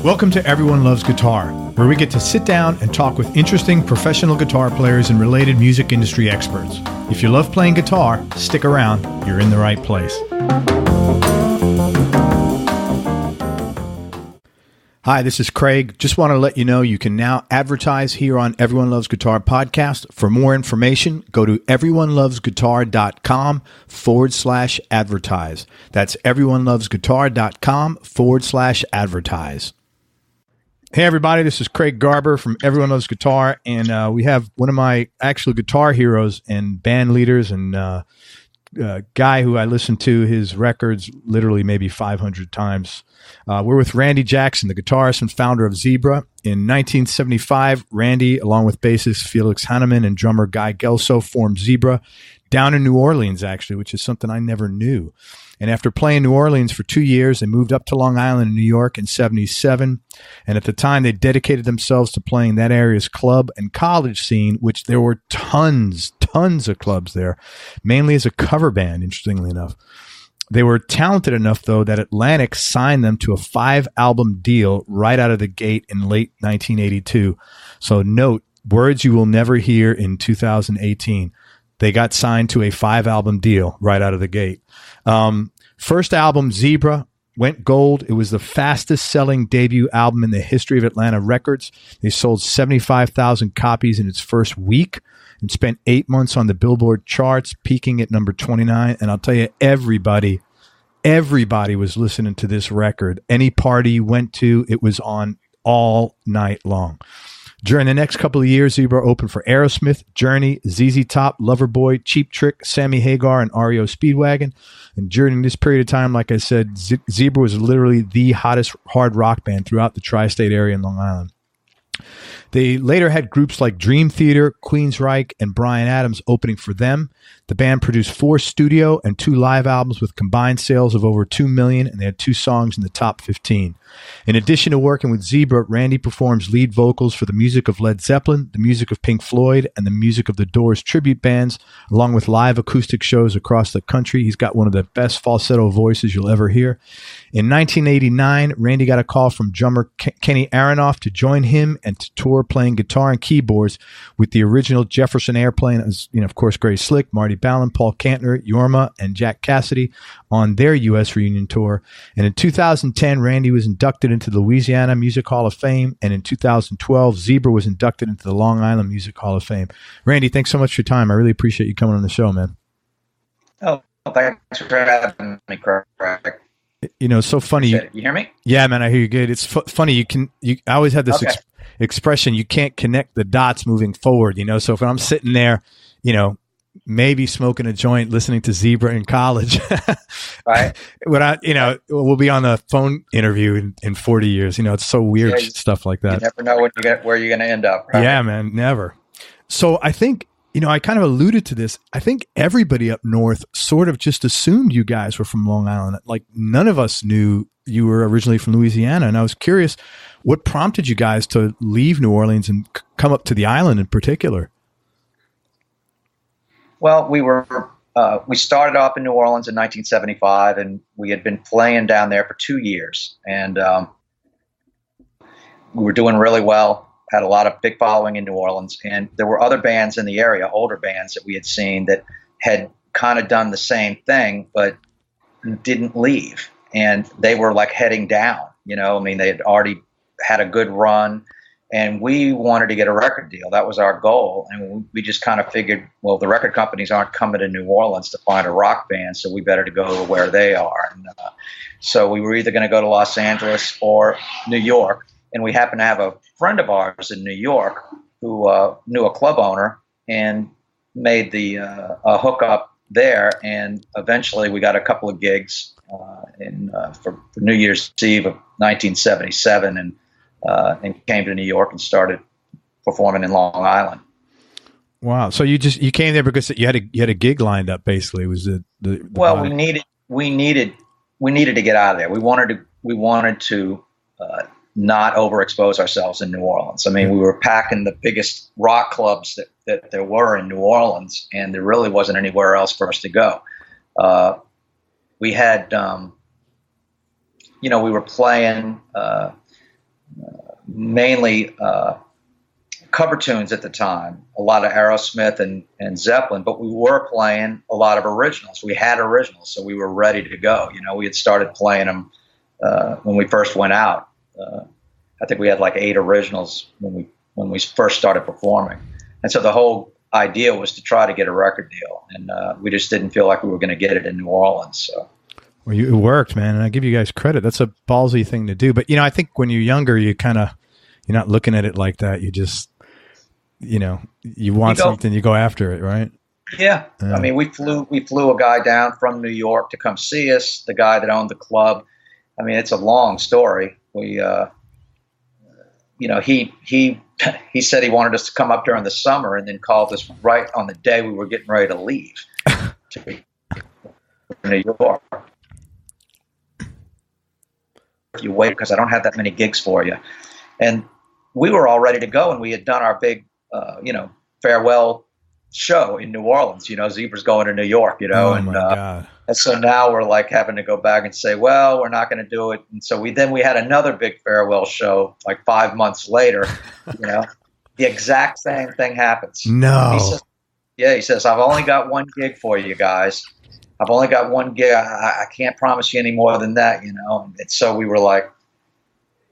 Welcome to Everyone Loves Guitar, where we get to sit down and talk with interesting professional guitar players and related music industry experts. If you love playing guitar, stick around. You're in the right place. Hi, this is Craig. Just want to let you know you can now advertise here on Everyone Loves Guitar podcast. For more information, go to everyonelovesguitar.com/advertise. That's everyonelovesguitar.com/advertise. Hey everybody, this is Craig Garber from Everyone Loves Guitar, and we have one of my actual guitar heroes and band leaders and guy who I listened to his records literally maybe 500 times. We're with Randy Jackson, the guitarist and founder of Zebra. In 1975, Randy, along with bassist Felix Hanneman and drummer Guy Gelso, formed Zebra down in New Orleans, actually, which is something I never knew. And after playing New Orleans for 2 years, they moved up to Long Island in New York in 77. And at the time, they dedicated themselves to playing that area's club and college scene, which there were tons of clubs there, mainly as a cover band, interestingly enough. They were talented enough, though, that Atlantic signed them to a 5-album deal right out of the gate in late 1982. So note, words you will never hear in 2018. They got signed to a 5-album deal right out of the gate. First album, Zebra, went gold. It was the fastest selling debut album in the history of Atlanta Records. They sold 75,000 copies in its first week and spent 8 months on the Billboard charts, peaking at number 29. And I'll tell you, everybody was listening to this record. Any party you went to, it was on all night long. During the next couple of years, Zebra opened for Aerosmith, Journey, ZZ Top, Loverboy, Cheap Trick, Sammy Hagar, and REO Speedwagon. And during this period of time, like I said, Zebra was literally the hottest hard rock band throughout the tri-state area in Long Island. They later had groups like Dream Theater, Queensryche, and Bryan Adams opening for them. The band produced 4 studio and 2 live albums with combined sales of over 2 million, and they had 2 songs in the top 15. In addition to working with Zebra, Randy performs lead vocals for the music of Led Zeppelin, the music of Pink Floyd, and the music of the Doors tribute bands, along with live acoustic shows across the country. He's got one of the best falsetto voices you'll ever hear. In 1989, Randy got a call from drummer Kenny Aronoff to join him and to tour playing guitar and keyboards with the original Jefferson Airplane, as of course, Gray Slick, Marty Ballin, Paul Kantner, Jorma, and Jack Cassidy on their U.S. reunion tour. And in 2010, Randy was inducted into the Louisiana Music Hall of Fame, and in 2012, Zebra was inducted into the Long Island Music Hall of Fame. Randy, thanks so much for your time. I really appreciate you coming on the show, man. Oh, thanks for having me, Craig. It's so funny. You hear me? Yeah, man, I hear you good. It's funny. I always had this expression, you can't connect the dots moving forward, So if I'm sitting there, maybe smoking a joint, listening to Zebra in college, right? We'll be on the phone interview in 40 years. It's so weird, stuff like that. You never know where you're going to end up. Right? Yeah, man, never. So I think, I kind of alluded to this. I think everybody up north sort of just assumed you guys were from Long Island. Like none of us knew you were originally from Louisiana. And I was curious, what prompted you guys to leave New Orleans and come up to the island in particular? Well, we started off in New Orleans in 1975, and we had been playing down there for 2 years, and we were doing really well. Had a lot of big following in New Orleans, and there were other bands in the area, older bands that we had seen that had kind of done the same thing, but didn't leave, and they were like heading down. They had already had a good run. And we wanted to get a record deal. That was our goal. And we just kind of figured, well, the record companies aren't coming to New Orleans to find a rock band, so we better to go to where they are. And so we were either going to go to Los Angeles or New York. And we happened to have a friend of ours in New York who knew a club owner and made the a hookup there. And eventually we got a couple of gigs for New Year's Eve of 1977. And came to New York and started performing in Long Island. Wow! So you came there because you had a gig lined up. Basically, was the well, body? we needed to get out of there. We wanted to not overexpose ourselves in New Orleans. I mean, we were packing the biggest rock clubs that there were in New Orleans, and there really wasn't anywhere else for us to go. We had, we were playing mainly cover tunes at the time, a lot of Aerosmith and Zeppelin, but we were playing a lot of originals. We had originals, so we were ready to go. We had started playing them when we first went out. I think we had like 8 originals when we first started performing. And so the whole idea was to try to get a record deal, and we just didn't feel like we were going to get it in New Orleans. So. Well, it worked, man, and I give you guys credit. That's a ballsy thing to do. But, I think when you're younger, you're not looking at it like that. You just, you want something, you go after it, right? Yeah. I mean, we flew a guy down from New York to come see us, the guy that owned the club. I mean, it's a long story. We, he said he wanted us to come up during the summer, and then called us right on the day we were getting ready to leave to New York. If you wait, because I don't have that many gigs for you. And we were all ready to go, and we had done our big, farewell show in New Orleans. Zebra's going to New York, Oh my God. And so now we're like having to go back and say, well, we're not going to do it. And so we had another big farewell show like 5 months later. The exact same thing happens. No. He says, I've only got one gig for you guys. I've only got one gig. I can't promise you any more than that, And so we were like,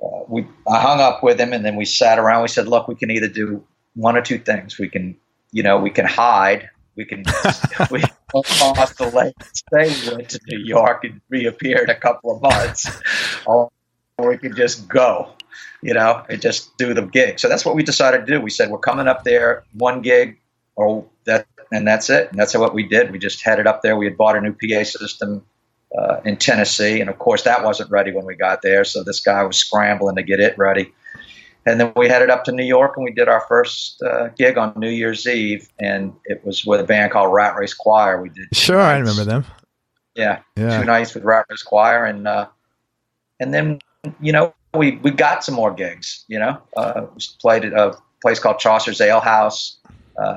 I hung up with him, and then we sat around. We said, look, we can either do one or two things. We can, we can hide. We can cross the lake, stay went to New York and reappear in a couple of months, or we could just go, and just do the gig. So that's what we decided to do. We said, we're coming up there, one gig, and that's it. And that's what we did. We just headed up there. We had bought a new PA system in Tennessee, and of course that wasn't ready when we got there. So this guy was scrambling to get it ready. And then we headed up to New York, and we did our first gig on New Year's Eve, and it was with a band called Rat Race Choir. We did. Sure, I remember them. Yeah, 2 nights with Rat Race Choir, and then we got some more gigs. We played at a place called Chaucer's Ale House.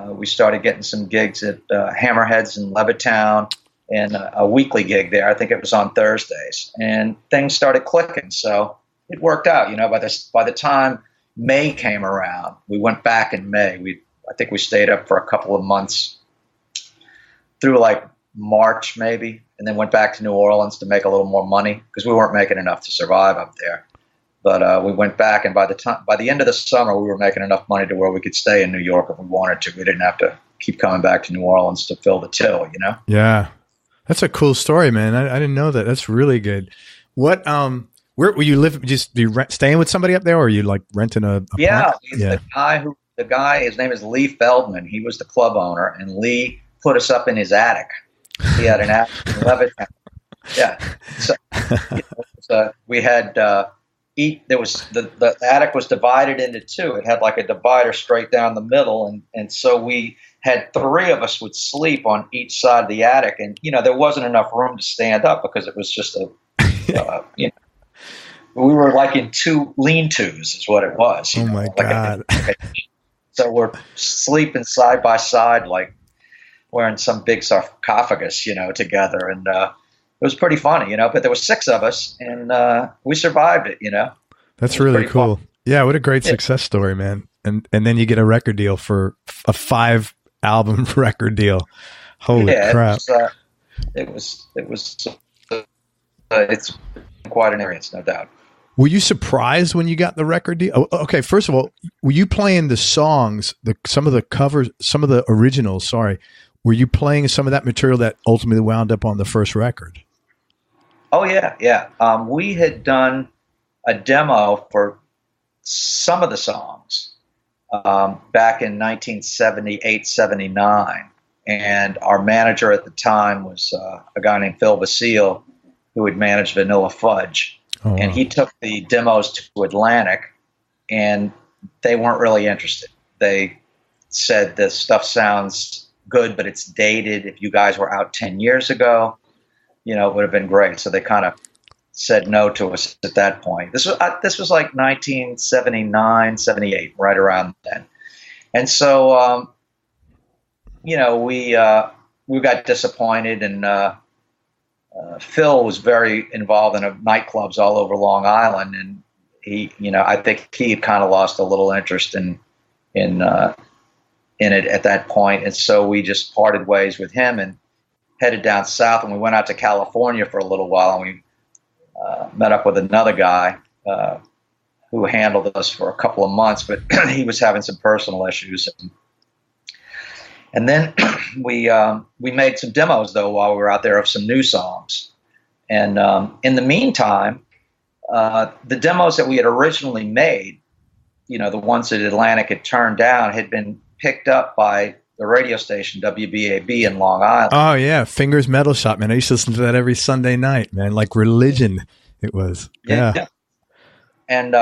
We started getting some gigs at Hammerheads in Levittown, and a weekly gig there. I think it was on Thursdays, and things started clicking. So it worked out. By the time May came around, we went back in May. I think we stayed up for a couple of months through like March maybe, and then went back to New Orleans to make a little more money because we weren't making enough to survive up there. But we went back, and by the end of the summer, we were making enough money to where we could stay in New York if we wanted to. We didn't have to keep coming back to New Orleans to fill the till, Yeah, that's a cool story, man. I didn't know that. That's really good. What where were you live? Just staying with somebody up there, or are you like renting a Yeah, the guy. His name is Lee Feldman. He was the club owner, and Lee put us up in his attic. He had an attic in Levittown. Yeah, so we had. There was the attic was divided into two. It had like a divider straight down the middle, and so we had 3 of us would sleep on each side of the attic, and there wasn't enough room to stand up because it was just we were like in 2 lean-tos is what it was. Oh my God! So we're sleeping side by side, like wearing some big sarcophagus, together, and it was pretty funny, But there were 6 of us, and we survived it, That's really cool. Fun. Yeah, what a great success story, man! And then you get a record deal for a 5-album record deal. Holy crap! It's quite an experience, no doubt. Were you surprised when you got the record deal? Oh, okay, first of all, were you playing the songs, some of the covers, some of the originals? Sorry, were you playing some of that material that ultimately wound up on the first record? Oh yeah. We had done a demo for some of the songs back in 1978, 79. And our manager at the time was a guy named Phil Basile, who had managed Vanilla Fudge. Oh, wow. And he took the demos to Atlantic, and they weren't really interested. They said, this stuff sounds good, but it's dated. If you guys were out 10 years ago, it would have been great. So they kind of said no to us at that point. This was like 1979, 78, right around then. And so, we got disappointed, and Phil was very involved in nightclubs all over Long Island, and I think he had kind of lost a little interest in it at that point, and so we just parted ways with him and headed down south, and we went out to California for a little while, and we met up with another guy who handled us for a couple of months, but he was having some personal issues. And then we made some demos, though, while we were out there of some new songs. And in the meantime, the demos that we had originally made, the ones that Atlantic had turned down, had been picked up by the radio station WBAB in Long Island. Oh, yeah. Fingers Metal Shop, man. I used to listen to that every Sunday night, man. Like religion, it was. Yeah. And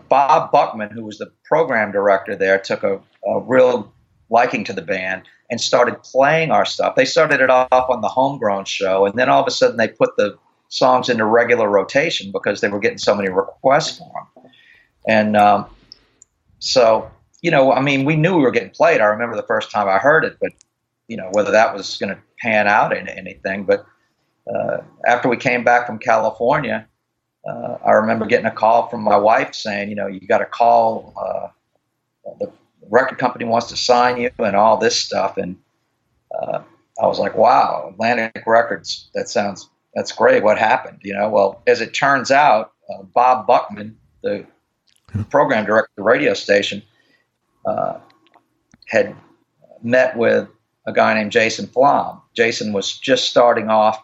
Bob Buckman, who was the program director there, took a real liking to the band and started playing our stuff. They started it off on the Homegrown show, and then all of a sudden they put the songs into regular rotation because they were getting so many requests for them. And so, we knew we were getting played. I remember the first time I heard it, but, whether that was going to pan out into anything. But after we came back from California, I remember getting a call from my wife saying, you got to call, the record company wants to sign you and all this stuff. And I was like, wow, Atlantic Records, that's great. What happened? Well, as it turns out, Bob Buckman, the program director of the radio station, had met with a guy named Jason Flom. Jason was just starting off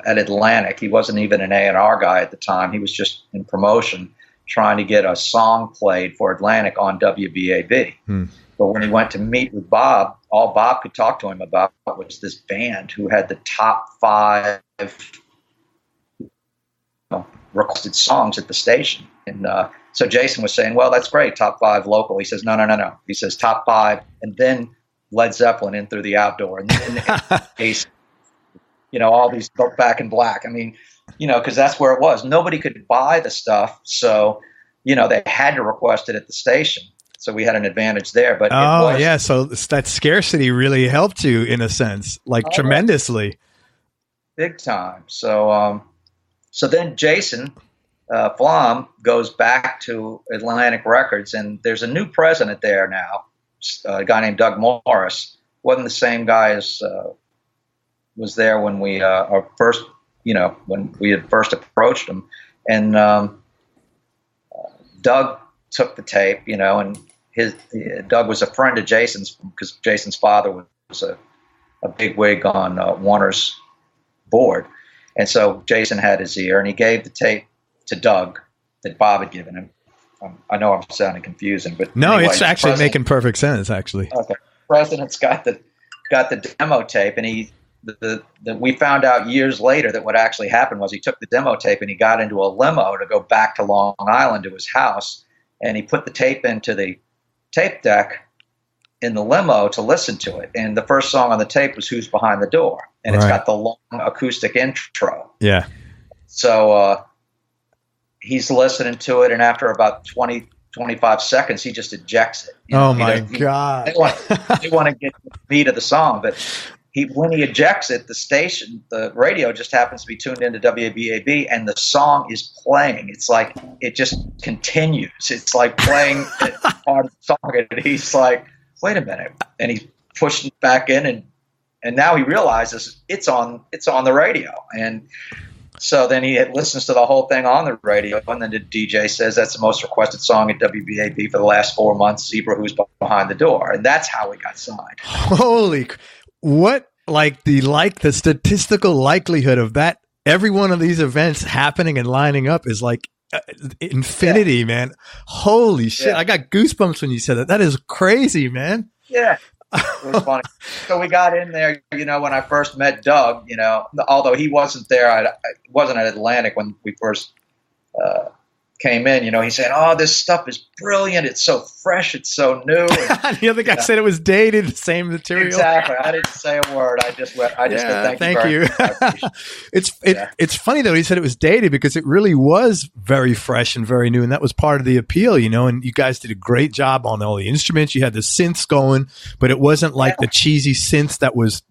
at Atlantic. He wasn't even an A&R guy at the time. He was just in promotion, trying to get a song played for Atlantic on WBAB. But when he went to meet with Bob, all Bob could talk to him about was this band who had the top 5 requested songs at the station. And so Jason was saying, well, that's great, top 5 local. He says, no. He says top 5, and then Led Zeppelin In Through the Outdoor, and then all these Back in Black. Because that's where it was. Nobody could buy the stuff, so they had to request it at the station. So we had an advantage there. But so that scarcity really helped you in a sense, tremendously, big time. So then Jason Flom goes back to Atlantic Records, and there's a new president there now, a guy named Doug Morris. Wasn't the same guy as was there when we when we had first approached him. And Doug took the tape, and Doug was a friend of Jason's because Jason's father was a big wig on Warner's board. And so Jason had his ear, and he gave the tape to Doug that Bob had given him. I know I'm sounding confusing, but no, anyway, it's actually making perfect sense. Actually, okay. President's got the demo tape, and we found out years later that what actually happened was he took the demo tape and he got into a limo to go back to Long Island to his house, and he put the tape into the tape deck in the limo to listen to it. And the first song on the tape was "Who's Behind the Door," and it's got the long acoustic intro. Yeah. So he's listening to it, and after about 25 seconds, he just ejects it. My God. They want to get the beat of the song, but when he ejects it, the radio just happens to be tuned into WBAB, and the song is playing. It's like it just continues. It's like playing part of the song, and he's like, wait a minute. And he's pushing it back in, and now he realizes it's on the radio. And so then he listens to the whole thing on the radio, and then the DJ says that's the most requested song at WBAB for the last 4 months, Zebra, Who's Behind the Door. And that's how we got signed. Holy, what, the statistical likelihood of that, every one of these events happening and lining up is like infinity, man. Holy shit. I got goosebumps when you said that. That is crazy, man. Yeah. It was funny. So we got in there, when I first met Doug, although he wasn't there, I wasn't at Atlantic when we first came in, he said, oh, this stuff is brilliant. It's so fresh. It's so new. And, the other guy said it was dated, the same material. Exactly. I didn't say a word. I just said, thank you. It's funny though. He said it was dated because it really was very fresh and very new. And that was part of the appeal, and you guys did a great job on all the instruments. You had the synths going, but it wasn't like the cheesy synths that was,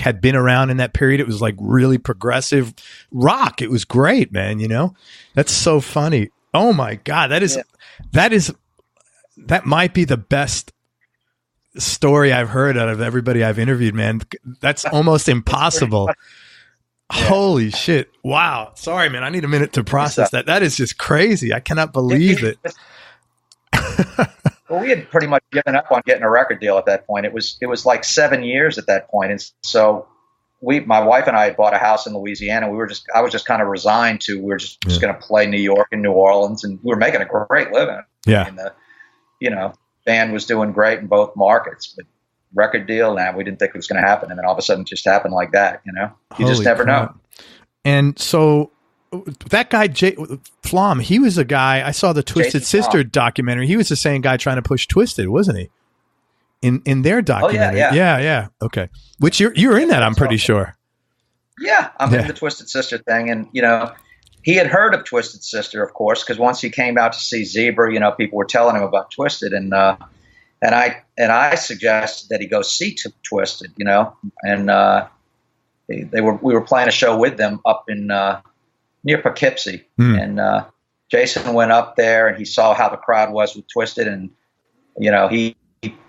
had been around in that period. It was like really progressive rock. It was great, man. That's so funny. Oh my God. That might be the best story I've heard out of everybody I've interviewed, man. That's almost impossible. Holy shit. Wow. Sorry, man. I need a minute to process that. That is just crazy. I cannot believe it. Well, we had pretty much given up on getting a record deal at that point. It was like 7 years at that point. And so my wife and I had bought a house in Louisiana. I was just kind of resigned to, we were just going to play New York and New Orleans, and we were making a great living. Yeah. And the, band was doing great in both markets, but record deal, we didn't think it was going to happen. And then all of a sudden it just happened like that, you just never know. And so that guy, Flom, he was a guy, I saw the Twisted Sister documentary. He was the same guy trying to push Twisted, wasn't he? In their documentary. Oh, yeah. Okay. Which you're in that, I'm pretty sure. Yeah. I'm in the Twisted Sister thing. And, he had heard of Twisted Sister, of course, because once he came out to see Zebra, people were telling him about Twisted, and I suggested that he go see Twisted, and we were playing a show with them up in near Poughkeepsie, and Jason went up there and he saw how the crowd was with Twisted, and he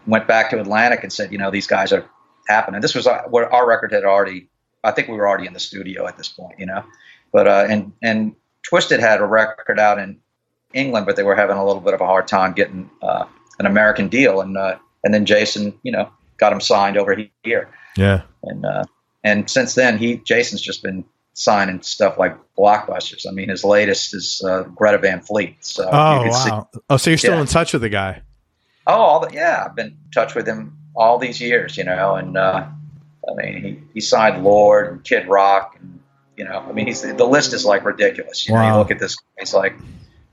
went back to Atlantic and said, these guys are happening. This was where our record had already. I think we were already in the studio at this point, But and Twisted had a record out in England, but they were having a little bit of a hard time getting an American deal, and then Jason, got him signed over here. Yeah. And since then, Jason's just been signing stuff like blockbusters. I mean, his latest is Greta Van Fleet. So wow. So you're still in touch with the guy? Oh, I've been in touch with him all these years, and I mean, he signed Lord and Kid Rock, and I mean, the list is like ridiculous. You look at this, he's like,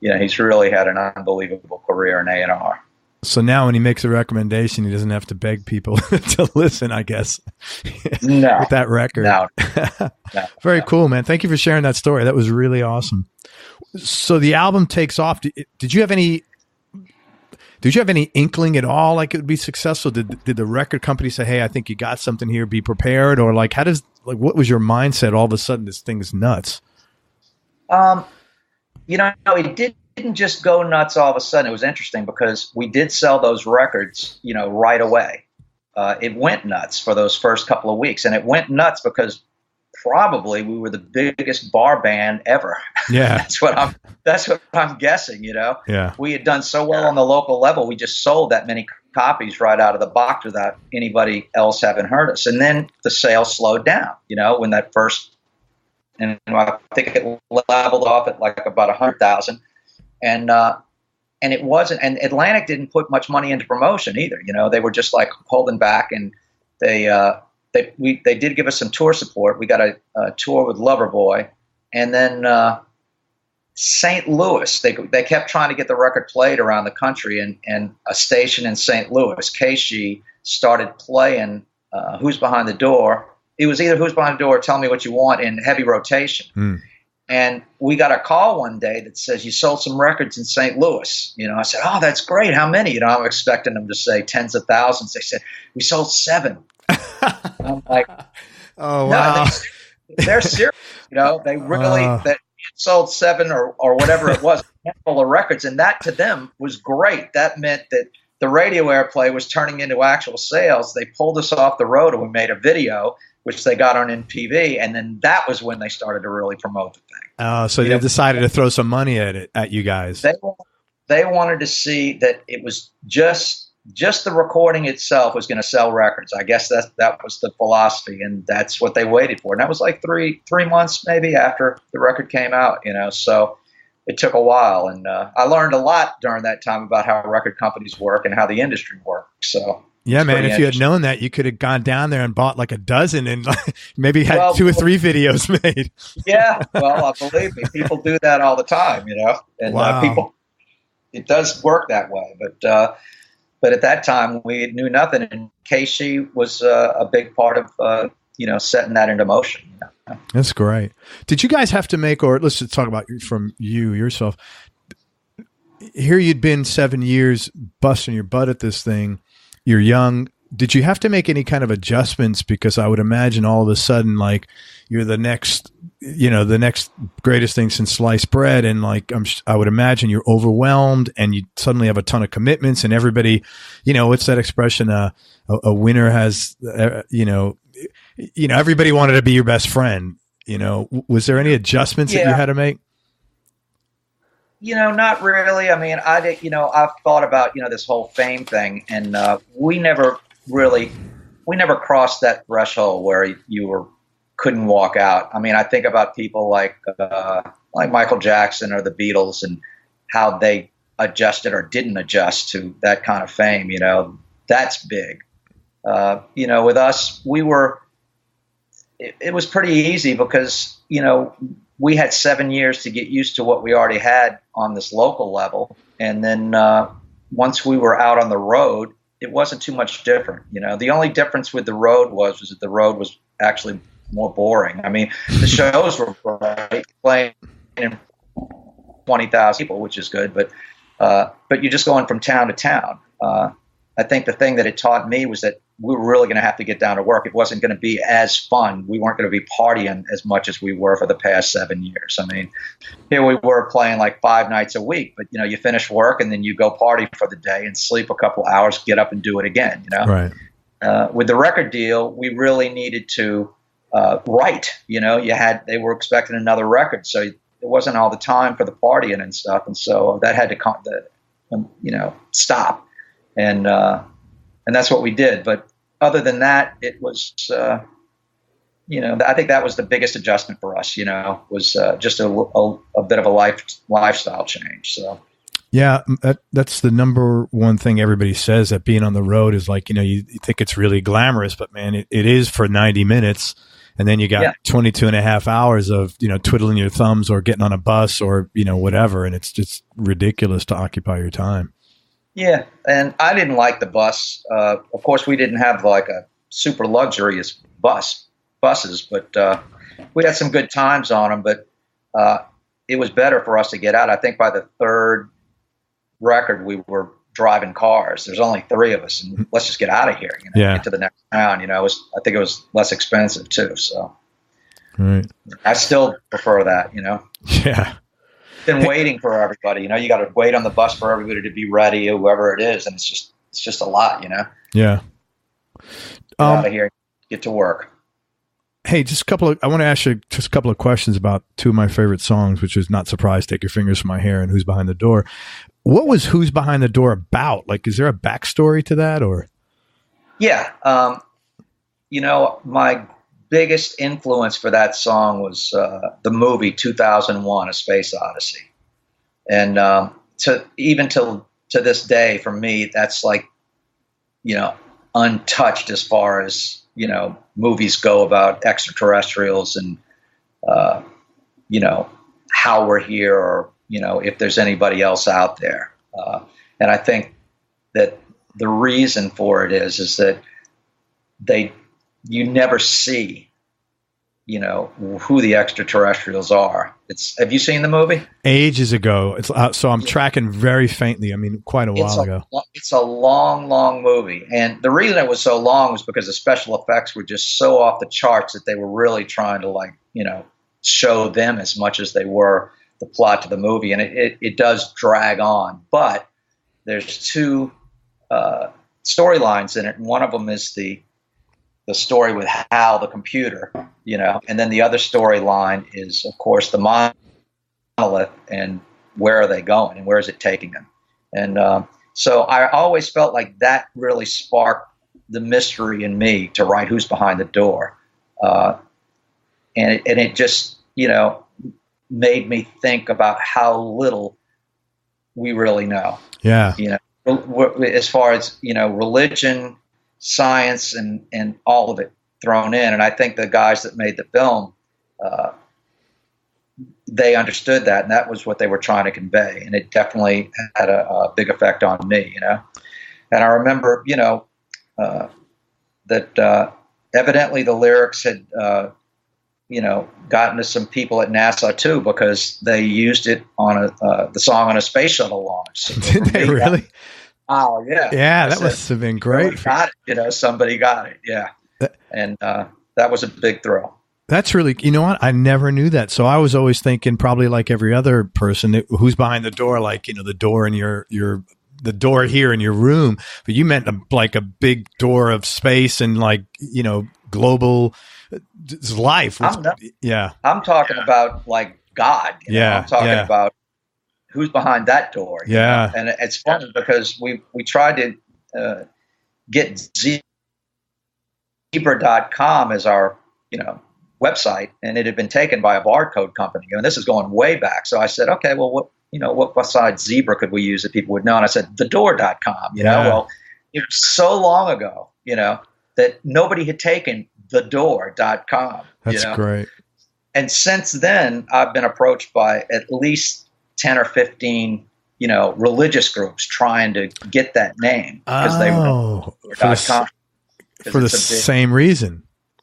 he's really had an unbelievable career in A&R. So now when he makes a recommendation, he doesn't have to beg people to listen, I guess. No. With that record. No. Very cool, man. Thank you for sharing that story. That was really awesome. So the album takes off. Did you have any inkling at all like it would be successful? Did the record company say, "Hey, I think you got something here, be prepared," or what was your mindset all of a sudden this thing's nuts? It didn't just go nuts all of a sudden. It was interesting because we did sell those records, right away. It went nuts for those first couple of weeks, and it went nuts because probably we were the biggest bar band ever. Yeah. that's what I'm guessing, Yeah. We had done so well on the local level. We just sold that many copies right out of the box without anybody else having heard us. And then the sales slowed down, when that first, and I think it leveled off at like about 100,000. And it wasn't, and Atlantic didn't put much money into promotion either. They were just like holding back, and they did give us some tour support. We got a tour with Loverboy, and then St. Louis. They kept trying to get the record played around the country, and a station in St. Louis, KC, started playing Who's Behind the Door. It was either Who's Behind the Door or Tell Me What You Want in heavy rotation. And we got a call one day that says, "You sold some records in St. Louis." I said, "Oh, that's great. How many?" I'm expecting them to say tens of thousands. They said, "We sold 7." I'm like, "Oh, wow." No, they're serious. They really that sold 7 or whatever it was, a handful of records, and that to them was great. That meant that the radio airplay was turning into actual sales. They pulled us off the road, and we made a video, which they got on MTV, and then that was when they started to really promote the thing. Oh, so they decided to throw some money at you guys. They wanted to see that it was just the recording itself was going to sell records. I guess that was the philosophy, and that's what they waited for. And that was like three months maybe after the record came out, so it took a while. And I learned a lot during that time about how record companies work and how the industry works. So yeah, man, if you had known that, you could have gone down there and bought like a dozen and maybe had 2 or 3 videos made. Yeah, well, believe me, people do that all the time, and wow. It does work that way. But at that time, we knew nothing, and KC was a big part of setting that into motion. That's great. Did you guys have to make, or let's just talk about from yourself. Here you'd been 7 years busting your butt at this thing. You're young. Did you have to make any kind of adjustments? Because I would imagine all of a sudden, like, you're the next the next greatest thing since sliced bread. And like, I would imagine you're overwhelmed and you suddenly have a ton of commitments and everybody, what's that expression? A winner has, everybody wanted to be your best friend. Was there any adjustments that you had to make? Not really. I mean, I've thought about, this whole fame thing, and we never crossed that threshold where you couldn't walk out. I mean, I think about people like Michael Jackson or the Beatles and how they adjusted or didn't adjust to that kind of fame. That's big. With us, it was pretty easy because, we had 7 years to get used to what we already had on this local level. And then once we were out on the road, it wasn't too much different. The only difference with the road was that the road was actually more boring. I mean, the shows were great, playing in 20,000 people, which is good, but you're just going from town to town. I think the thing that it taught me was that we were really going to have to get down to work. It wasn't going to be as fun. We weren't going to be partying as much as we were for the past 7 years. I mean, here we were playing like 5 nights a week, but you finish work and then you go party for the day and sleep a couple hours, get up and do it again. Right. With the record deal, we really needed to write. They were expecting another record, so it wasn't all the time for the partying and stuff, and so that had to stop. And that's what we did. But other than that, it was, I think that was the biggest adjustment for us, was just a bit of a lifestyle change. So, yeah, that's the number one thing everybody says, that being on the road is like, you think it's really glamorous, but man, it is for 90 minutes. And then you got 22 and a half hours of, twiddling your thumbs or getting on a bus or, whatever. And it's just ridiculous to occupy your time. Yeah, and I didn't like the bus. Of course, we didn't have like a super luxurious buses, but we had some good times on them. But it was better for us to get out. I think by the third record, we were driving cars. There's only 3 of us, and let's just get out of here. Get to the next town. I think it was less expensive too. So, right. I still prefer that. Yeah. Been waiting for everybody, you got to wait on the bus for everybody to be ready, whoever it is, and it's just a lot, Yeah. Out of here, get to work. Hey, I want to ask you just a couple of questions about 2 of my favorite songs, which is Not Surprised, Take Your Fingers from My Hair, and Who's Behind the Door. What was Who's Behind the Door about? Like, is there a backstory to that, or? Yeah. My biggest influence for that song was the movie 2001: A Space Odyssey, and to this day, for me, that's like untouched as far as movies go about extraterrestrials and how we're here, or if there's anybody else out there. And I think that the reason for it is that you never see, who the extraterrestrials are. Have you seen the movie? Ages ago. So I'm tracking very faintly. I mean, quite a while ago. It's a long, long movie. And the reason it was so long was because the special effects were just so off the charts that they were really trying to show them as much as they were the plot to the movie. And it does drag on, but there's 2 storylines in it. And one of them is the story with Hal, the computer, and then the other storyline is, of course, the monolith and where are they going and where is it taking them? And so I always felt like that really sparked the mystery in me to write Who's Behind the Door. And it just, made me think about how little we really know. Yeah. As far as, religion, science, and all of it thrown in. And I think the guys that made the film, they understood that, and that was what they were trying to convey. And it definitely had a big effect on me, And I remember, that evidently the lyrics had, gotten to some people at NASA too, because they used it on the song on a space shuttle launch. So did they really? Oh yeah. Yeah, that must have been great. Got it. Somebody got it. Yeah. And that was a big thrill. That's really, you know what? I never knew that. So I was always thinking, probably like every other person, who's behind the door, like, the door in the door here in your room. But you meant like a big door of space and like, global life. I'm talking about like God. I'm talking about who's behind that door. You know? And it's funny because we tried to get zebra.com as our, website, and it had been taken by a barcode company. And this is going way back. So I said, okay, well, what besides Zebra could we use that people would know? And I said, thedoor.com, well, it was so long ago, that nobody had taken thedoor.com. That's great. And since then, I've been approached by at least 10 or 15, religious groups trying to get that name because they were for the same reason.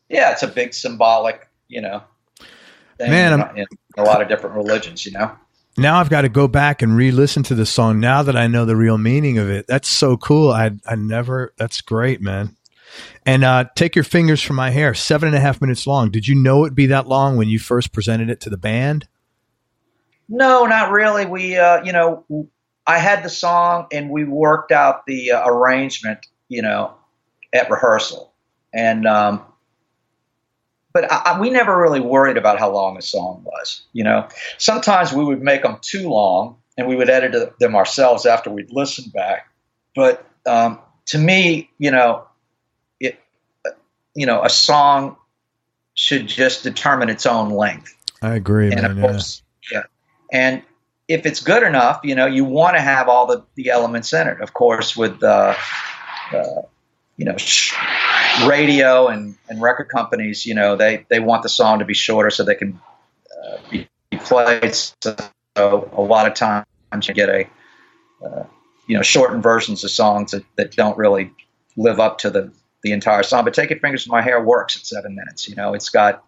Yeah, it's a big symbolic, thing in a lot of different religions, Now I've got to go back and re-listen to the song now that I know the real meaning of it. That's so cool. That's great, man. And Take Your Fingers From My Hair, 7.5 minutes long. Did you know it'd be that long when you first presented it to the band? No, not really. We, I had the song and we worked out the arrangement, at rehearsal. And, but we never really worried about how long a song was, Sometimes we would make them too long and we would edit them ourselves after we'd listened back. But to me, a song should just determine its own length. I agree, and man. Of course, And if it's good enough, you want to have all the elements in it. Of course, with radio and record companies, they want the song to be shorter so they can be played. So a lot of times you get shortened versions of songs that don't really live up to the entire song. But Take Your Fingers From My Hair works at 7 minutes. It's got.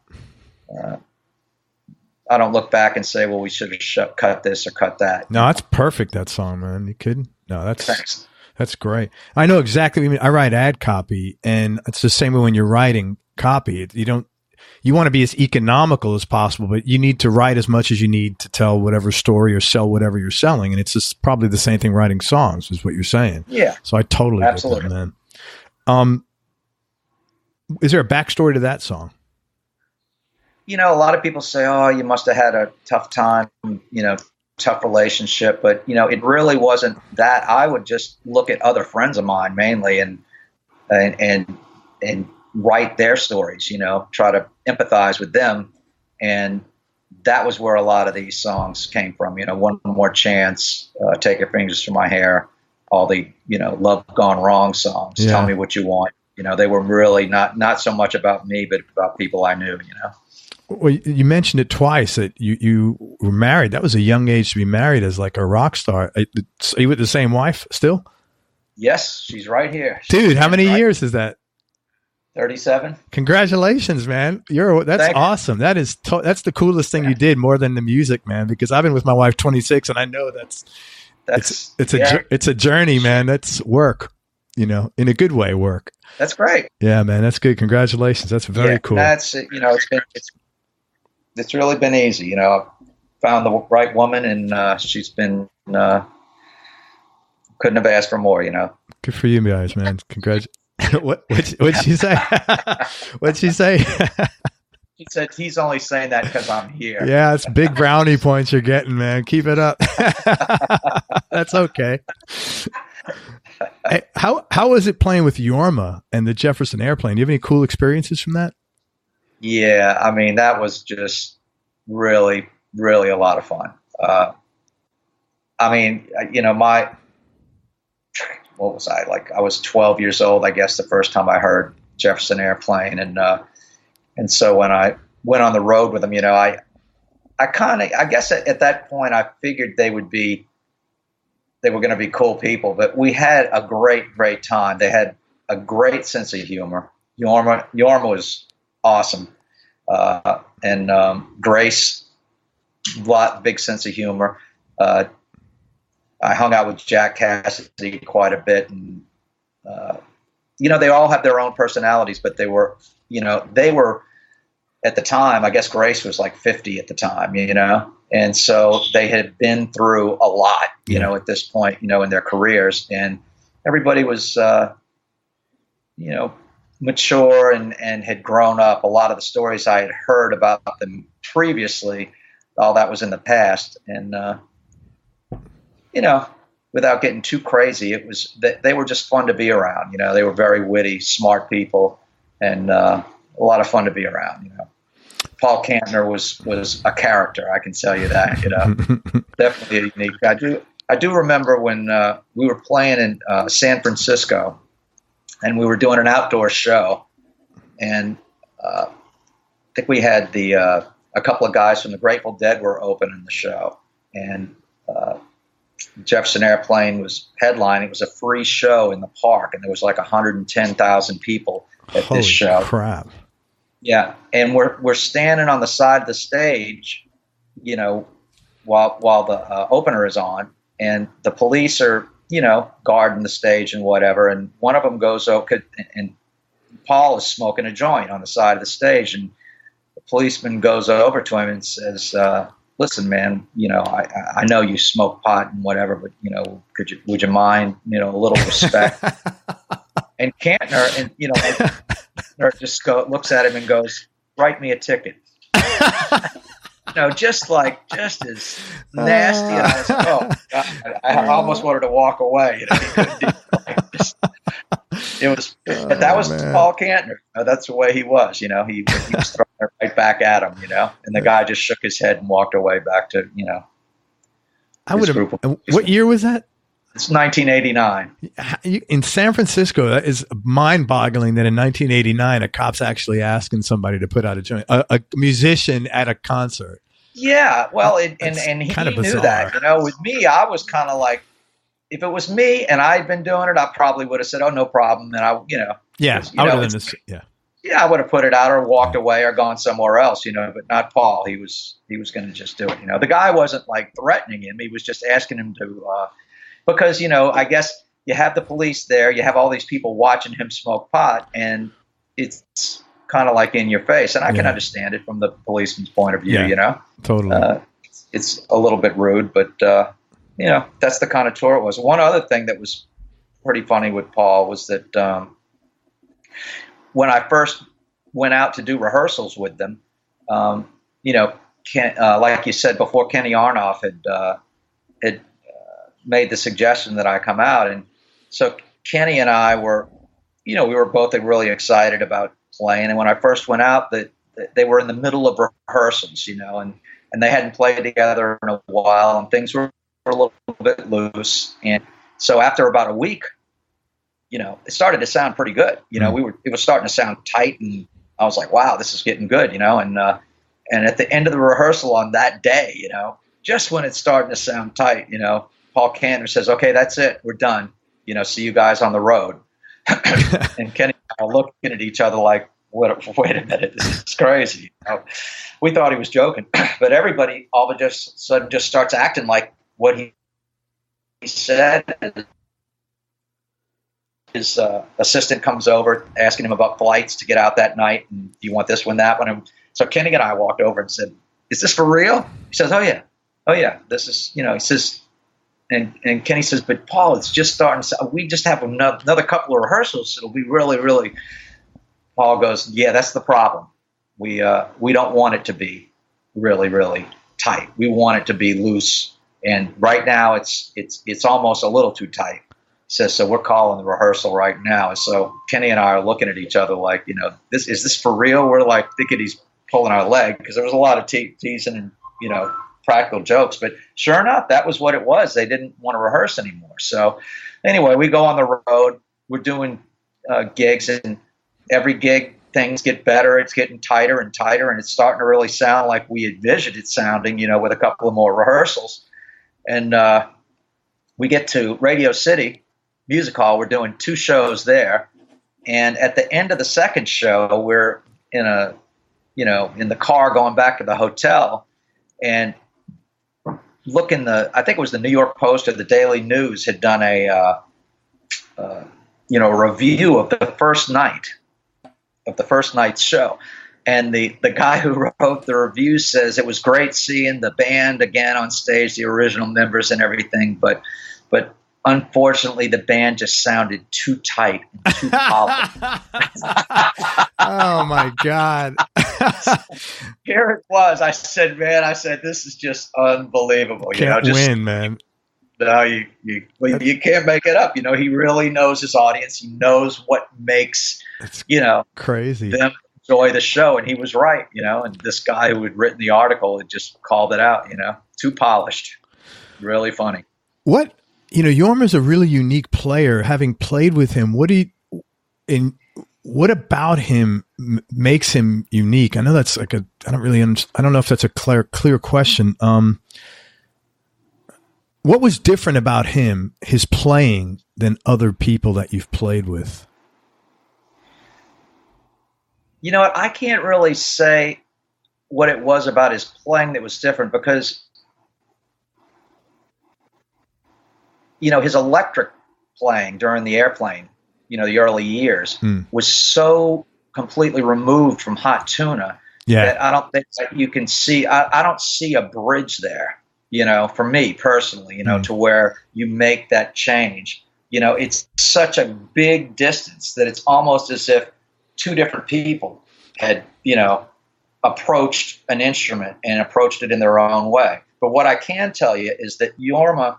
I don't look back and say, well, we should have cut this or cut that. No, that's perfect. That song, man. You kidding? No, Thanks. That's great. I know exactly what you mean. I write ad copy, and it's the same way when you're writing copy. You want to be as economical as possible, but you need to write as much as you need to tell whatever story or sell whatever you're selling. And it's just probably the same thing writing songs is what you're saying. Yeah. So I totally get that, man. Is there a backstory to that song? A lot of people say, oh, you must have had a tough time, tough relationship, but it really wasn't that. I would just look at other friends of mine mainly and write their stories, try to empathize with them. And that was where a lot of these songs came from. One More Chance, Take Your Fingers From My Hair, all the, Love Gone Wrong songs, Tell Me What You Want. They were really not so much about me, but about people I knew, Well, you mentioned it twice that you were married. That was a young age to be married as like a rock star. Are you with the same wife still? Yes, she's right here. Dude, how many years is that? 37. Congratulations, man. That's awesome. That's the coolest thing you did, more than the music, man, because I've been with my wife 26 and I know it's a journey, man. That's work, in a good way, work. That's great. Yeah, man. That's good. Congratulations. That's very cool. That's, it's really been easy. I found the right woman, and she's been couldn't have asked for more. Good for you guys, man. Congrats. What'd she say? What'd she say? She said he's only saying that because I'm here. Yeah, it's big brownie points you're getting, man. Keep it up. That's okay. Hey, how was it playing with Jorma and the Jefferson Airplane? Do you have any cool experiences from that? Yeah, I mean, that was just really, really a lot of fun. I mean, what was I like? I was 12 years old, I guess, the first time I heard Jefferson Airplane, and so when I went on the road with them, I guess at that point I figured they were going to be cool people, but we had a great time. They had a great sense of humor. Jorma was awesome. And Grace, big sense of humor. I hung out with Jack Cassidy quite a bit, and they all have their own personalities, but they were at the time, I guess Grace was like 50 at the time, and so they had been through a lot, at this point, in their careers, and everybody was, mature and had grown up. A lot of the stories I had heard about them previously, all that was in the past. And, without getting too crazy, it was they were just fun to be around. They were very witty, smart people, and a lot of fun to be around. Paul Kantner was a character, I can tell you that. Definitely a unique. I do remember when we were playing in San Francisco, and we were doing an outdoor show, and I think we had a couple of guys from the Grateful Dead were opening the show, and Jefferson Airplane was headlining. It was a free show in the park, and there was like 110,000 people at this show. Holy crap! Yeah, and we're standing on the side of the stage, while the opener is on, and the police are guarding the stage and whatever. And one of them goes over, and Paul is smoking a joint on the side of the stage, and the policeman goes over to him and says, "Listen, man, I know you smoke pot and whatever, but would you mind, a little respect?" And Kantner, just looks at him and goes, "Write me a ticket." Just as nasty. And I was like, oh God, I almost wanted to walk away. But that was Paul Kantner. That's the way he was. He was throwing it right back at him. And the guy just shook his head and walked away back to I would have. What year was that? It's 1989. In San Francisco, that is mind-boggling that in 1989 a cop's actually asking somebody to put out a joint, a musician at a concert. Yeah, well, and he knew that. With me, I was kind of like, if it was me and I'd been doing it, I probably would have said, "Oh, no problem." And I would have put it out or walked away or gone somewhere else, but not Paul. He was going to just do it. The guy wasn't like threatening him. He was just asking him to, because, I guess you have the police there, you have all these people watching him smoke pot, and it's kind of like in your face. And I can understand it from the policeman's point of view, Totally. It's a little bit rude, but, that's the kind of tour it was. One other thing that was pretty funny with Paul was that when I first went out to do rehearsals with them, like you said before, Kenny Aronoff had made the suggestion that I come out. And so Kenny and I were, we were both really excited about playing. And when I first went out, they were in the middle of rehearsals, and they hadn't played together in a while, and things were a little bit loose. And so after about a week, it started to sound pretty good. It was starting to sound tight, and I was like, wow, this is getting good, and at the end of the rehearsal on that day, just when it's starting to sound tight, Paul Kantner says, "Okay, that's it. We're done. See you guys on the road." And Kenny and I are looking at each other like, wait a minute, this is crazy. We thought he was joking, but everybody all of a sudden just starts acting like what he said. His assistant comes over asking him about flights to get out that night, and do you want this one, that one? And so Kenny and I walked over and said, "Is this for real?" He says, "Oh yeah, this is," he says, and Kenny says, "But Paul, it's just starting. We just have another couple of rehearsals. It'll be really, really." Paul goes, "Yeah, that's the problem. We don't want it to be really, really tight. We want it to be loose. And right now it's almost a little too tight." He says, "So we're calling the rehearsal right now." And so Kenny and I are looking at each other like, is this for real? We're like thinking he's pulling our leg, because there was a lot of teasing and, practical jokes. But sure enough, that was what it was. They didn't want to rehearse anymore. So anyway, we go on the road. We're doing gigs, and every gig things get better. It's getting tighter and tighter, and it's starting to really sound like we envisioned it sounding, with a couple of more rehearsals. And we get to Radio City Music Hall. We're doing 2 shows there. And at the end of the second show, we're in the car going back to the hotel, and I think it was the New York Post or the Daily News had done a review of the first night's show. And the guy who wrote the review says it was great seeing the band again on stage, the original members and everything, but unfortunately the band just sounded too tight and too polished. Oh my God. Here it was. I said, this is just unbelievable. Can't win, man. No, you can't make it up. He really knows his audience. He knows what makes, crazy them enjoy the show. And he was right, and this guy who had written the article had just called it out, too polished. Really funny. Jorma's a really unique player. Having played with him, what about him makes him unique? I know that's I don't know if that's a clear question. What was different about him, his playing, than other people that you've played with? You know what? I can't really say what it was about his playing that was different, because, his electric playing during the Airplane, the early years, was so completely removed from Hot Tuna that I don't think that you can see. I don't see a bridge there. For me personally, to where you make that change. It's such a big distance that it's almost as if two different people had, approached an instrument and approached it in their own way. But what I can tell you is that Jorma,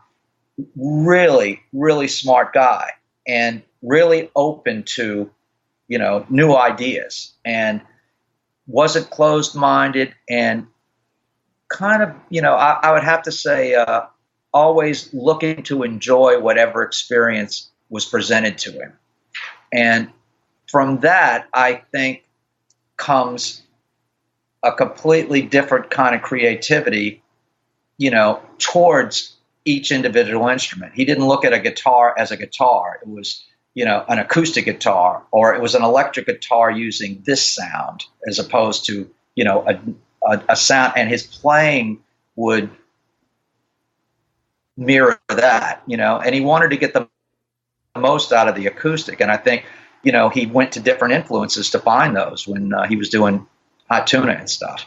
really, really smart guy and really open to, new ideas, and wasn't closed-minded, and kind of, I would have to say, always looking to enjoy whatever experience was presented to him. And from that, I think, comes a completely different kind of creativity, towards each individual instrument. He didn't look at a guitar as a guitar. It was, an acoustic guitar, or it was an electric guitar using this sound, as opposed to, a sound, and his playing would mirror that, and he wanted to get the most out of the acoustic. And I think, he went to different influences to find those when he was doing Hot Tuna and stuff.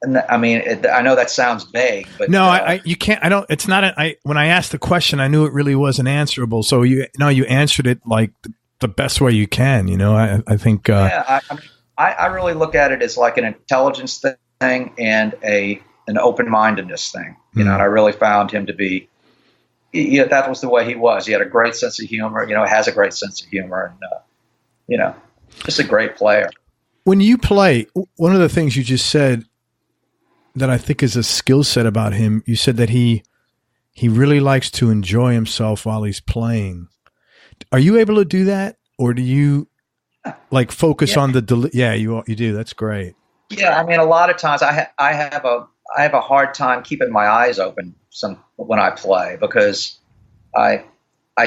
And I mean, I know that sounds vague, but no, you can't. I don't. It's not. When I asked the question, I knew it really wasn't answerable. So you answered it like the best way you can. I think. I really look at it as like an intelligence thing and an open-mindedness thing. And I really found him to be. That was the way he was. He had a great sense of humor. Has a great sense of humor, and just a great player. When you play, one of the things you just said that I think is a skill set about him, you said that he really likes to enjoy himself while he's playing. Are you able to do that, or do you like focus on the you do? That's great. Yeah, I mean, a lot of times I have a hard time keeping my eyes open when I play, because I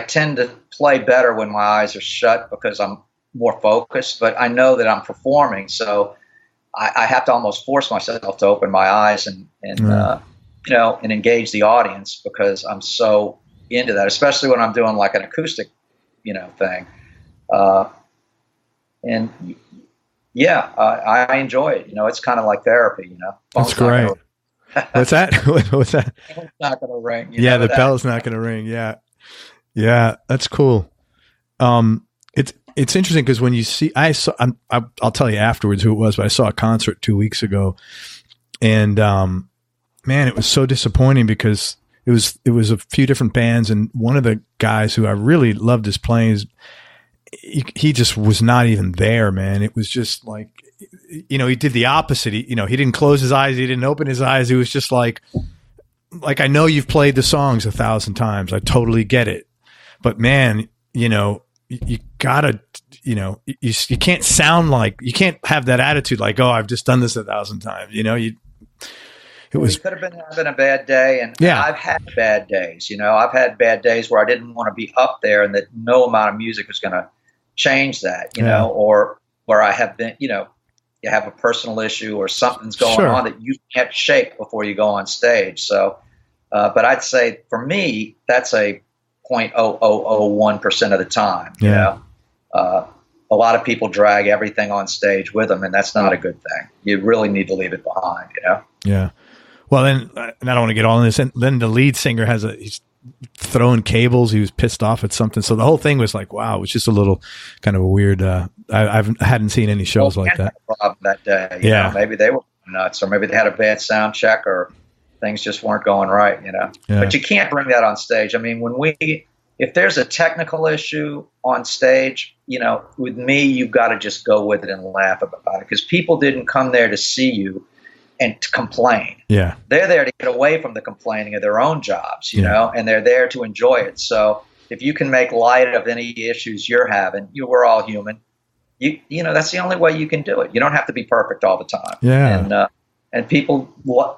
tend to play better when my eyes are shut, because I'm more focused, but I know that I'm performing, so I have to almost force myself to open my eyes and engage the audience, because I'm so into that, especially when I'm doing like an acoustic, thing. I enjoy it. It's kind of like therapy, That's great. What's that? What's that? It's not going to ring. The bell's not going to ring. Yeah, that's cool. It's interesting because when you see, I'll tell you afterwards who it was, but I saw a concert 2 weeks ago, and man, it was so disappointing because it was a few different bands, and one of the guys who I really loved his playing, he just was not even there, man. It was just like, he did the opposite. He didn't close his eyes, he didn't open his eyes. He was just like I know you've played the songs 1,000 times, I totally get it, but man, you gotta, you can't sound like, you can't have that attitude like, oh, I've just done this 1,000 times. It was. You could have been having a bad day, and I've had bad days. I've had bad days where I didn't want to be up there, and that no amount of music was going to change that. Or where I have been, you have a personal issue or something's going on that you can't shake before you go on stage. So, but I'd say for me, that's a 0.0001% of the time. a lot of people drag everything on stage with them, and that's not a good thing. You really need to leave it behind, you know? Yeah. Well, then, and I don't want to get all in this. And then the lead singer he's throwing cables. He was pissed off at something. So the whole thing was like, wow, it was just a little kind of a weird. I hadn't seen any shows like that. Problem that day, you know? Maybe they were nuts, or maybe they had a bad sound check, or things just weren't going right, you know. Yeah. But you can't bring that on stage. I mean, if there's a technical issue on stage, you know, with me, you've got to just go with it and laugh about it, because people didn't come there to see you and to complain. Yeah. They're there to get away from the complaining of their own jobs, you know, and they're there to enjoy it. So if you can make light of any issues you're having, we're all human. You know, that's the only way you can do it. You don't have to be perfect all the time. Yeah. And people,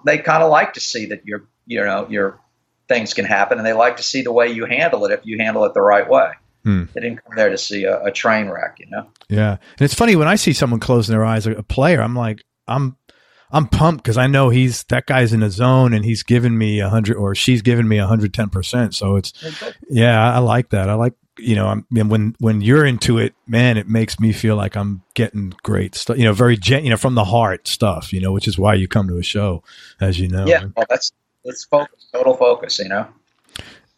they kind of like to see that your things can happen, and they like to see the way you handle it if you handle it the right way. They didn't come there to see a train wreck, you know? Yeah. And it's funny when I see someone closing their eyes, a player, I'm like, I'm pumped because I know that guy's in a zone and he's giving me 100, or she's giving me 110%. So it's, I like that. I like, you know, when you're into it, man, it makes me feel like I'm getting great stuff, you know, from the heart stuff, you know, which is why you come to a show, as you know. Yeah. Well, it's focus, total focus, you know?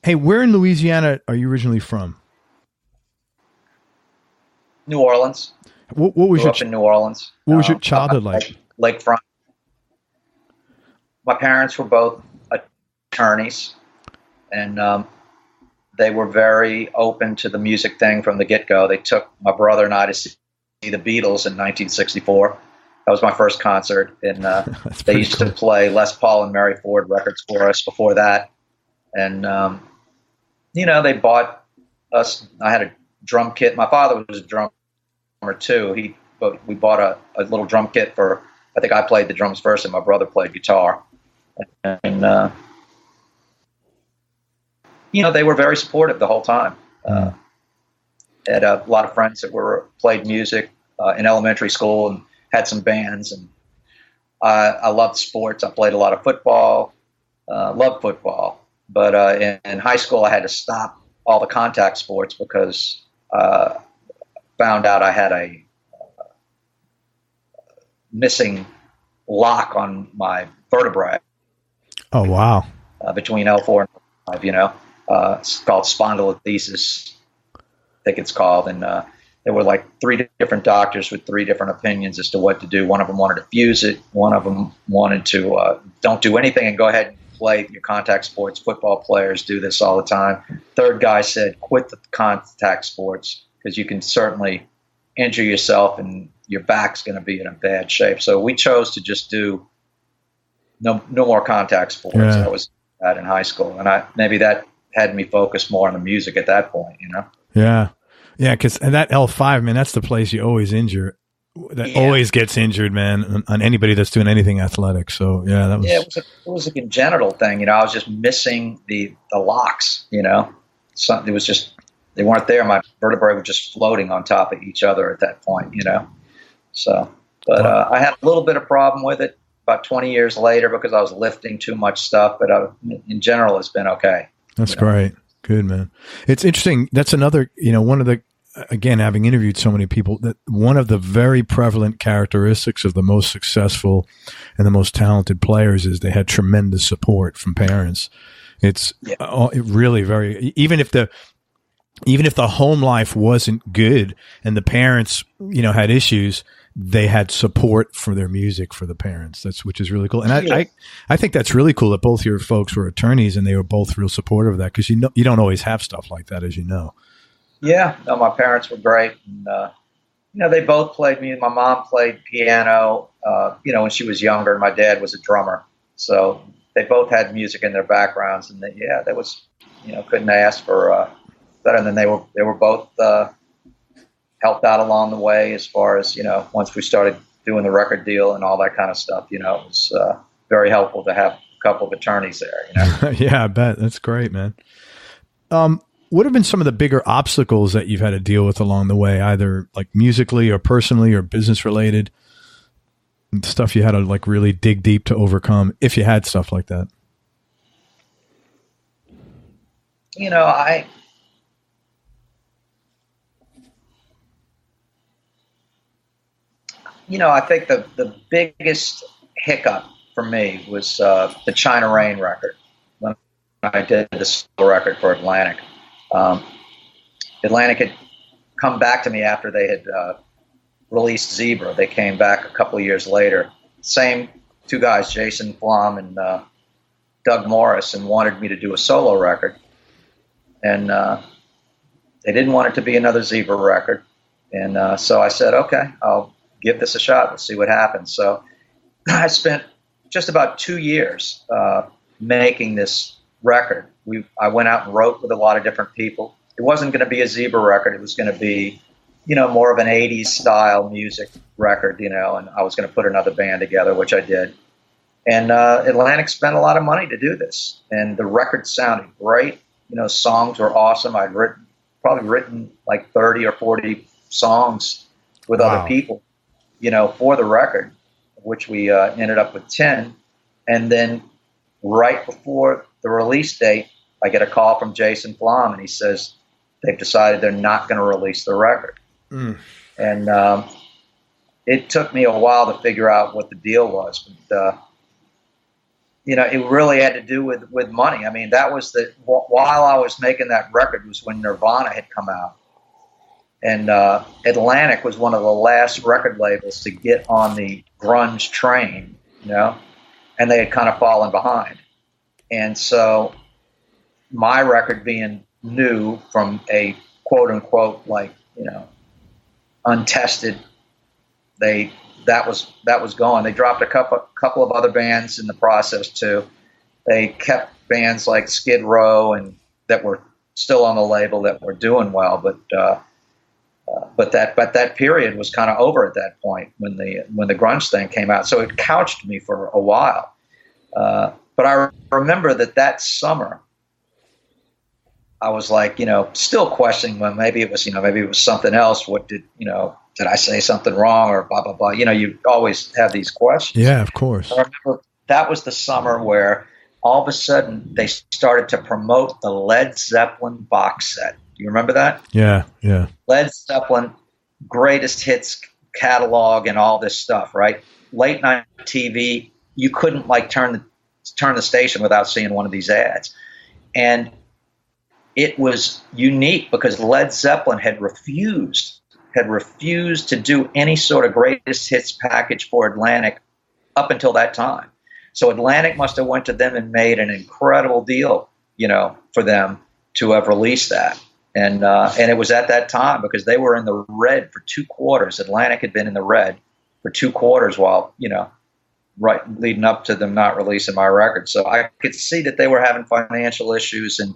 Hey, where in Louisiana are you originally from? New Orleans. What was your up in New Orleans? What was your childhood like? Lakefront. My parents were both attorneys, and they were very open to the music thing from the get-go. They took my brother and I to see the Beatles in 1964. That was my first concert, and they used to play Les Paul and Mary Ford records for us before that. And, you know, they bought us. I had a drum kit. My father was a drummer too. We bought a little drum kit for, I think I played the drums first and my brother played guitar. And you know, they were very supportive the whole time. Had a lot of friends that played music in elementary school and had some bands. And I loved sports. I played a lot of football, loved football. But in high school, I had to stop all the contact sports because found out I had a missing lock on my vertebrae. Oh, wow. Between L4 and L5, you know. It's called spondylolisthesis, I think it's called. And there were like 3 different doctors with 3 different opinions as to what to do. One of them wanted to fuse it. One of them wanted to don't do anything and go ahead and play your contact sports. Football players do this all the time. Third guy said, quit the contact sports because you can certainly injure yourself and your back's going to be in a bad shape. So we chose to just do no more contact sports. Yeah. That was that in high school. And maybe that had me focus more on the music at that point, you know? Yeah. Yeah. And that L5, man, that's the place you always injure. That always gets injured, man, on anybody that's doing anything athletic. So yeah, that was. Yeah, it was a congenital thing. You know, I was just missing the locks, you know, it was just, they weren't there. My vertebrae were just floating on top of each other at that point, you know? So, but I had a little bit of problem with it about 20 years later because I was lifting too much stuff, but in general, it's been okay. That's great. Good, man. It's interesting. That's another, you know, one of the, again, having interviewed so many people, that one of the very prevalent characteristics of the most successful and the most talented players is they had tremendous support from parents. It's it really very, even if the home life wasn't good and the parents, you know, had issues, they had support for their music for the parents. Which is really cool. And I think that's really cool that both your folks were attorneys and they were both real supportive of that, because you don't always have stuff like that, as you know. Yeah, no, my parents were great. And, you know, they both played music. My mom played piano, you know, when she was younger. My dad was a drummer. So they both had music in their backgrounds. And that was, you know, couldn't ask for better. And then they were both helped out along the way as far as, you know, once we started doing the record deal and all that kind of stuff, you know, it was very helpful to have a couple of attorneys there, you know? Yeah, I bet. That's great, man. What have been some of the bigger obstacles that you've had to deal with along the way, either like musically or personally or business related, stuff you had to like really dig deep to overcome, if you had stuff like that? You know, I think the biggest hiccup for me was the China Rain record when I did the solo record for Atlantic. Atlantic had come back to me after they had released Zebra. They came back a couple of years later. Same two guys, Jason Flom and Doug Morris, and wanted me to do a solo record. And they didn't want it to be another Zebra record. And so I said, okay, I'll give this a shot. We'll see what happens. So I spent just about 2 years making this record. I went out and wrote with a lot of different people. It wasn't going to be a Zebra record. It was going to be, more of an 80s style music record, and I was going to put another band together, which I did. And Atlantic spent a lot of money to do this. And the record sounded great. Songs were awesome. I'd probably written like 30 or 40 songs with other people, for the record, which we ended up with 10. And then right before the release date, I get a call from Jason Flom, and he says they've decided they're not going to release the record. And it took me a while to figure out what the deal was. But, it really had to do with money. I mean, that was while I was making that record was when Nirvana had come out. And Atlantic was one of the last record labels to get on the grunge train, and they had kind of fallen behind. And so my record being new from a quote unquote, untested, that was going. They dropped a couple of other bands in the process too. They kept bands like Skid Row and that were still on the label that were doing well, but that period was kind of over at that point when the grunge thing came out. So it couched me for a while. But I remember that summer, I was like, still questioning when maybe it was something else. What did I say something wrong or blah, blah, blah? You always have these questions. Yeah, of course. I remember that was the summer where all of a sudden they started to promote the Led Zeppelin box set. Do you remember that? Yeah, yeah. Led Zeppelin greatest hits catalog and all this stuff, right? Late night TV, you couldn't turn the station without seeing one of these ads. And it was unique because Led Zeppelin had refused to do any sort of greatest hits package for Atlantic up until that time. So Atlantic must have went to them and made an incredible deal, for them to have released that. And it was at that time because they were in the red for 2 quarters. Atlantic had been in the red for 2 quarters while, right leading up to them not releasing my record. So I could see that they were having financial issues, and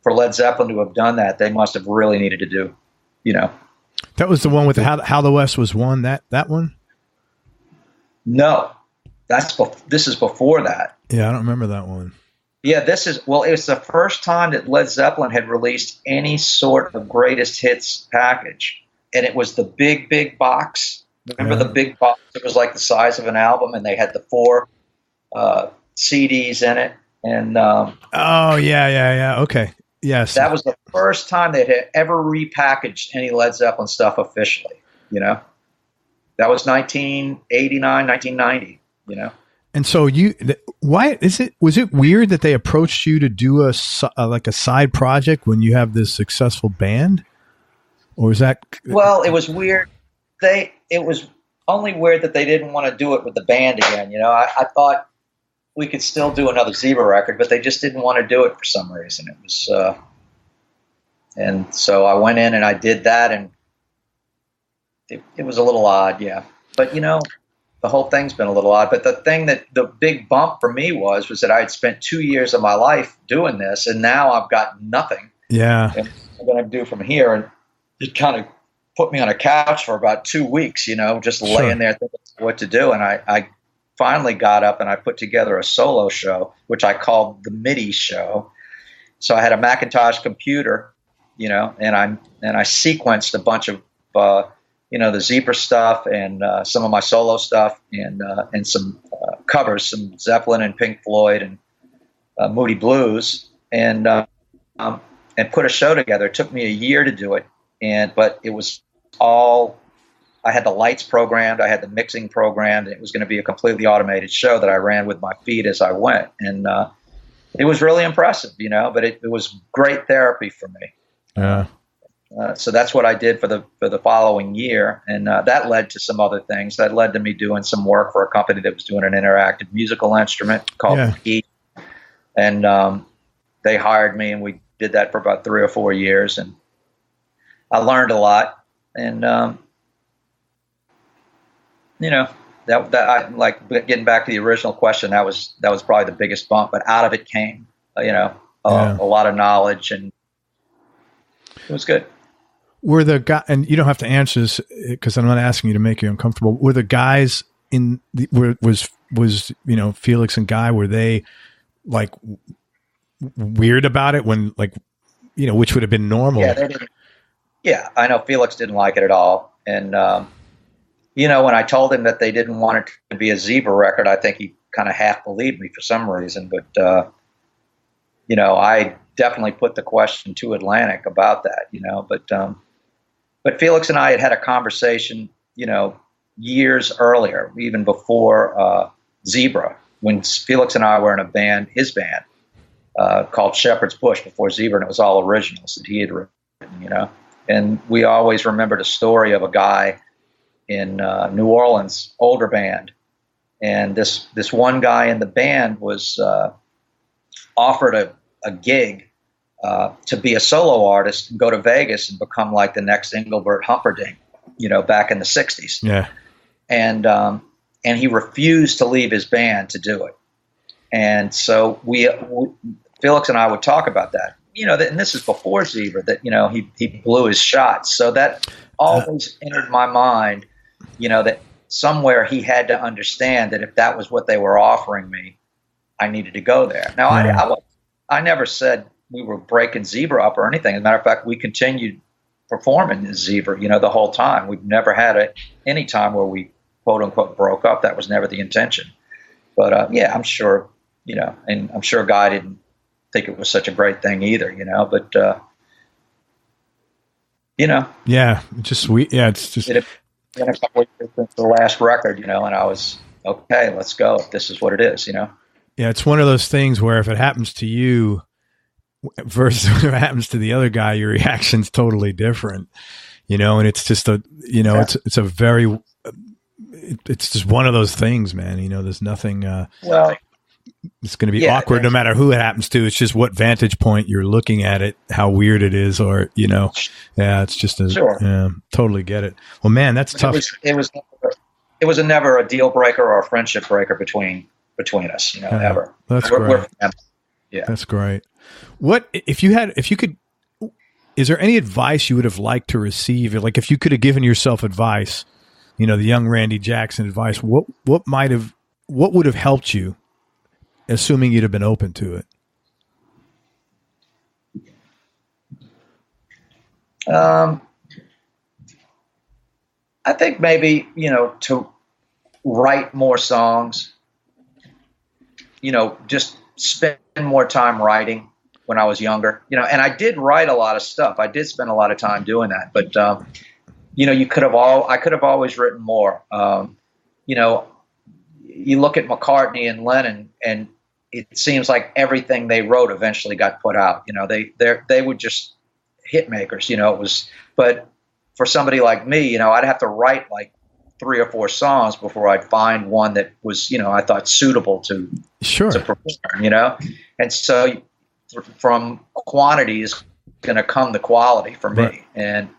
for Led Zeppelin to have done that, they must have really needed to do, That was the one with How the West Was Won, that one? No, this is before that. Yeah, I don't remember that one. Yeah, it was the first time that Led Zeppelin had released any sort of greatest hits package. And it was the big box. Remember the big box? It was like the size of an album, and they had the 4 CDs in it. And oh, yeah. Okay. Yes. That was the first time they had ever repackaged any Led Zeppelin stuff officially, That was 1989, 1990, And so was it weird that they approached you to do a side project when you have this successful band? Or is that? Well, it was weird. It was only weird that they didn't want to do it with the band again. I thought we could still do another Zebra record, but they just didn't want to do it for some reason. It was, and so I went in and I did that, and it was a little odd, yeah. But the whole thing's been a little odd. But the big bump for me was that I had spent 2 years of my life doing this, and now I've got nothing. Yeah. And what am I going to do from here? And it kind of put me on a couch for about 2 weeks, just laying there thinking what to do. And I finally got up and I put together a solo show, which I called the MIDI show. So I had a Macintosh computer, and I sequenced a bunch of, the Zebra stuff and some of my solo stuff and some covers, some Zeppelin and Pink Floyd and Moody Blues, and put a show together. It took me a year to do it, but it was all I had the lights programmed, I had the mixing programmed, and it was going to be a completely automated show that I ran with my feet as I went. And it was really impressive, but it was great therapy for me. Yeah. So that's what I did for the following year, and that led to some other things. That led to me doing some work for a company that was doing an interactive musical instrument called E, and they hired me, and we did that for about 3 or 4 years, and I learned a lot. And that I like getting back to the original question. That was probably the biggest bump, but out of it came a lot of knowledge, and it was good. Were the guy, and you don't have to answer this because I'm not asking you to make you uncomfortable. Were the guys was Felix and Guy, were they like weird about it when which would have been normal? Yeah, they didn't. Yeah, I know Felix didn't like it at all, and when I told him that they didn't want it to be a Zebra record, I think he kind of half believed me for some reason. But I definitely put the question to Atlantic about that. But Felix and I had a conversation, years earlier, even before Zebra, when Felix and I were in a band, his band, called Shepherd's Bush before Zebra, and it was all originals that he had written, And we always remembered a story of a guy in New Orleans, older band, and this one guy in the band was offered a gig to be a solo artist and go to Vegas and become like the next Engelbert Humperdinck, back in the 60s. Yeah. And he refused to leave his band to do it. And so Felix and I would talk about that, and this is before Zebra, that, he blew his shot. So that always entered my mind, that somewhere he had to understand that if that was what they were offering me, I needed to go there. Now, I never said we were breaking Zebra up or anything. As a matter of fact, we continued performing as Zebra, the whole time. We've never had any time where we quote unquote broke up. That was never the intention. But I'm sure, and I'm sure Guy didn't think it was such a great thing either, but yeah, just sweet. Yeah, it's just it had been a couple of years since the last record, and I was okay. Let's go. If this is what it is, Yeah, it's one of those things where if it happens to you versus if it happens to the other guy, your reaction's totally different, and it's just it's a very, it's just one of those things, man. There's nothing, it's going to be awkward no matter who it happens to. It's just what vantage point you're looking at it, how weird it is, or, it's just totally get it. Well, man, that's tough. It was never a deal breaker or a friendship breaker between us, ever. That's great. That's great. What, if you could, is there any advice you would have liked to receive? Like if you could have given yourself advice, the young Randy Jackson advice, what would have helped you, assuming you'd have been open to it? I think maybe, to write more songs, just spend more time writing when I was younger, and I did write a lot of stuff. I did spend a lot of time doing that, but, I could have always written more. You look at McCartney and Lennon, and it seems like everything they wrote eventually got put out. They were just hit makers. But for somebody like me, I'd have to write like 3 or 4 songs before I'd find one that was, I thought suitable to perform. And so from quantity is going to come the quality for me. Right. And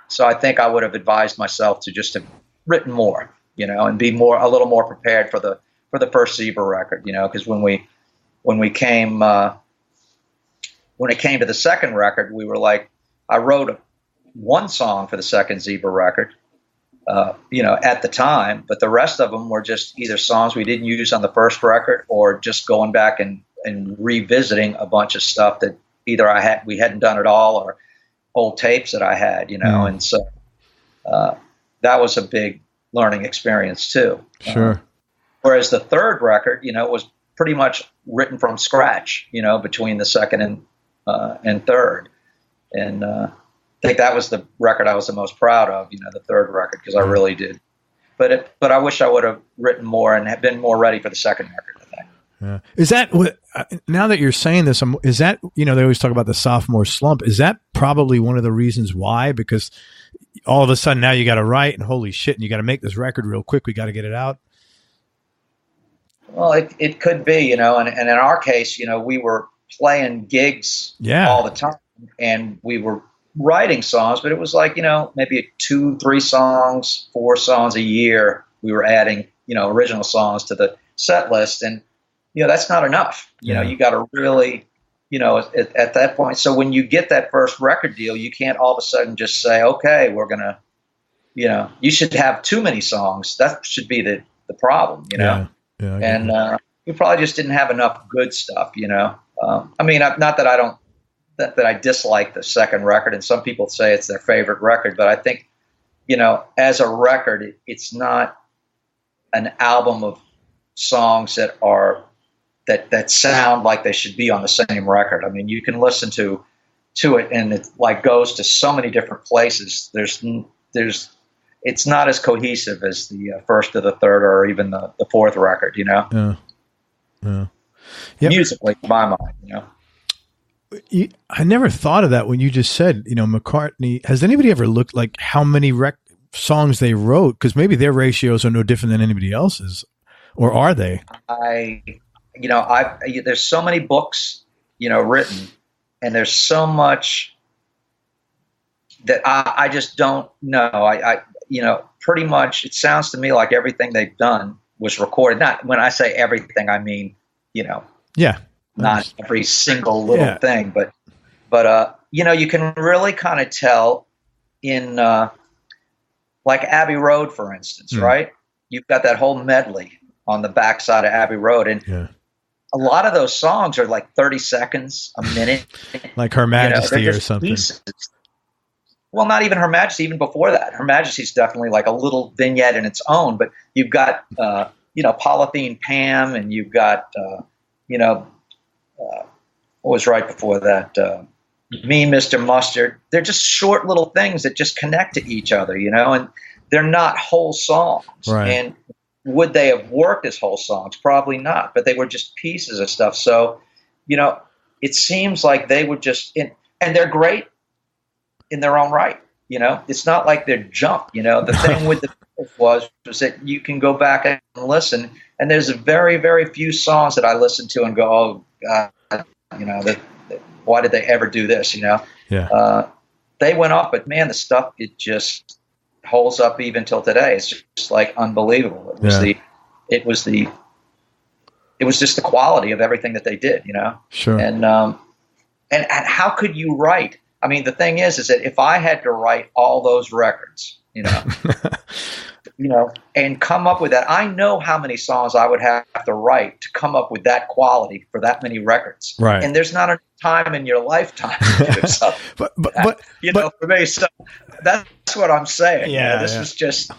so I think I would have advised myself to just have written more, and be a little more prepared for the first Zebra record, because when it came to the second record, we were like, I wrote one song for the second Zebra record, at the time, but the rest of them were just either songs we didn't use on the first record or just going back and revisiting a bunch of stuff that either we hadn't done at all, or old tapes that I had, and so that was a big learning experience too. Sure. Whereas the third record, was pretty much written from scratch, between the second and third, and think that was the record I was the most proud of, the third record, because I really did. But I wish I would have written more and have been more ready for the second record, I think. Yeah. Is that what, now that you're saying this, is that, they always talk about the sophomore slump. Is that probably one of the reasons why? Because all of a sudden now you got to write, and holy shit, and you got to make this record real quick. We got to get it out. Well, it could be, and in our case, we were playing gigs all the time, and we were writing songs, but it was like, maybe 2, 3 songs, 4 songs a year. We were adding, original songs to the set list, and, that's not enough. You got to really, at that point. So when you get that first record deal, you can't all of a sudden just say, okay, we're going to, you should have too many songs. That should be the problem, Yeah, and we probably just didn't have enough good stuff, I mean, not that I don't, that I dislike the second record, and some people say it's their favorite record, but I think, as a record, it's not an album of songs that are, that sound like they should be on the same record. I mean, you can listen to it, and it like goes to so many different places. It's not as cohesive as the first or the third or even the fourth record, Yeah. Yep. Musically, in my mind, I never thought of that when you just said, McCartney. Has anybody ever looked like how many songs they wrote? Because maybe their ratios are no different than anybody else's, or are they? There's so many books, written, and there's so much that I just don't know. Pretty much it sounds to me like everything they've done was recorded. Not when I say everything, I mean, not every single little thing, but you can really kind of tell in like Abbey Road, for instance, right? You've got that whole medley on the backside of Abbey Road, and a lot of those songs are like 30 seconds, a minute, like Her Majesty or something. Pieces. Well, not even Her Majesty. Even before that, Her Majesty's definitely like a little vignette in its own. But you've got Polythene Pam, and you've got what was right before that? Me, Mr. Mustard. They're just short little things that just connect to each other, and they're not whole songs. Right. And would they have worked as whole songs? Probably not, but they were just pieces of stuff. So, it seems like they would just, and they're great in their own right. It's not like they're junk. The thing with the was that you can go back and listen, and there's a very, very few songs that I listen to and go, oh God, why did they ever do this? They went off, but man, the stuff, it just holds up even till today. It's just like unbelievable. It was just the quality of everything that they did, Sure. And how could you write? I mean, the thing is that if I had to write all those records, and come up with that, I know how many songs I would have to write to come up with that quality for that many records. Right. And there's not enough time in your lifetime to do something. but for me, so that's what I'm saying. Yeah. This is just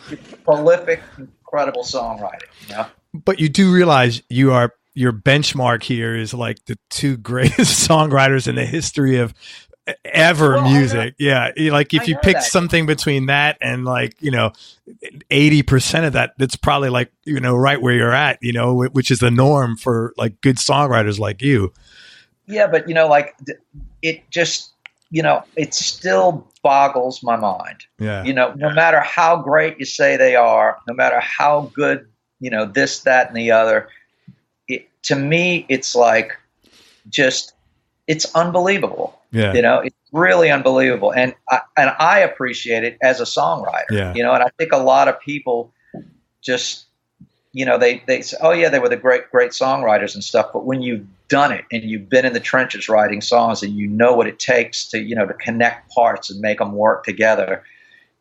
prolific, incredible songwriting. But you do realize your benchmark here is like the 2 greatest songwriters in the history of ever music. Like if you pick something between that and 80% of that's probably like, right where you're at, which is the norm for like good songwriters like you. Yeah. But it just, it still boggles my mind. Yeah. No matter how great you say they are, no matter how good, this, that, and the other, to me, it's like it's unbelievable. Yeah. It's really unbelievable. And I appreciate it as a songwriter, and I think a lot of people just, they say, oh yeah, they were the great songwriters and stuff. But when you've done it and you've been in the trenches writing songs and you know what it takes to, to connect parts and make them work together,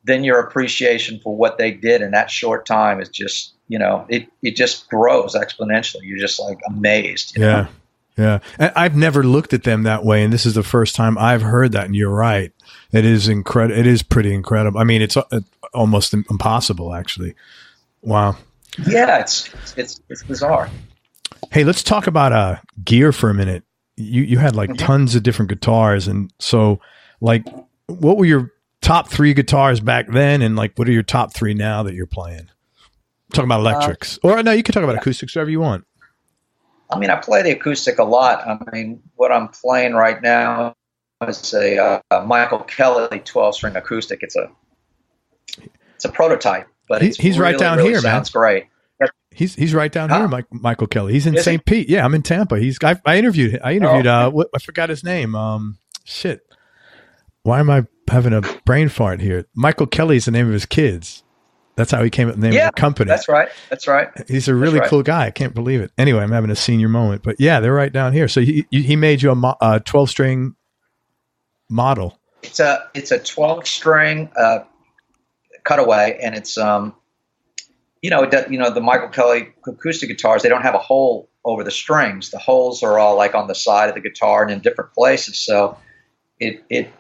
then your appreciation for what they did in that short time is just, it just grows exponentially. You're just like amazed. Yeah. Yeah. I've never looked at them that way. And this is the first time I've heard that. And you're right. It is incredible. It is pretty incredible. I mean, it's almost impossible, actually. Wow. Yeah. It's bizarre. Hey, let's talk about gear for a minute. You had like tons of different guitars. And so like what were your top 3 guitars back then, and like what are your top 3 now that you're playing? Talking about electrics, or no, you can talk about acoustics, whatever you want. I mean, I play the acoustic a lot. I mean, what I'm playing right now is a Michael Kelly 12-string acoustic. It's a prototype, but he's really, right down really here, sounds man. great. He's right down here, Michael Kelly. He's in Is St. Pete. Yeah, I'm in Tampa. I interviewed. I forgot his name. Shit. Why am I having a brain fart here? Michael Kelly's the name of his kids. That's how he came up with the name of the company. That's right. That's right. He's a really cool guy. I can't believe it. Anyway, I'm having a senior moment, but yeah, they're right down here. So he made you a 12-string model. It's a 12-string cutaway, and it's the Michael Kelly acoustic guitars, they don't have a hole over the strings. The holes are all like on the side of the guitar and in different places. So you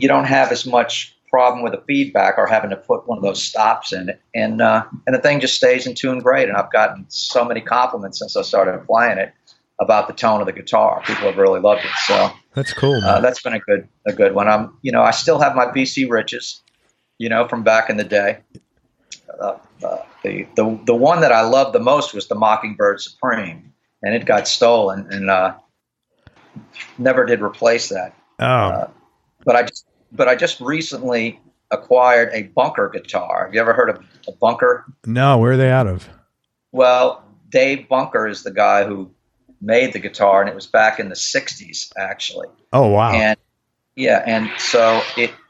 don't have as much problem with the feedback or having to put one of those stops in it. And the thing just stays in tune great. And I've gotten so many compliments since I started playing it about the tone of the guitar. People have really loved it. So that's cool, man. That's been a good one. I still have my BC Riches, from back in the day. The one that I loved the most was the Mockingbird Supreme, and it got stolen, and never did replace that. But I just recently acquired a Bunker guitar. Have you ever heard of a Bunker? No, where are they out of? Well, Dave Bunker is the guy who made the guitar, and it was back in the 60s, actually. Oh, wow. And so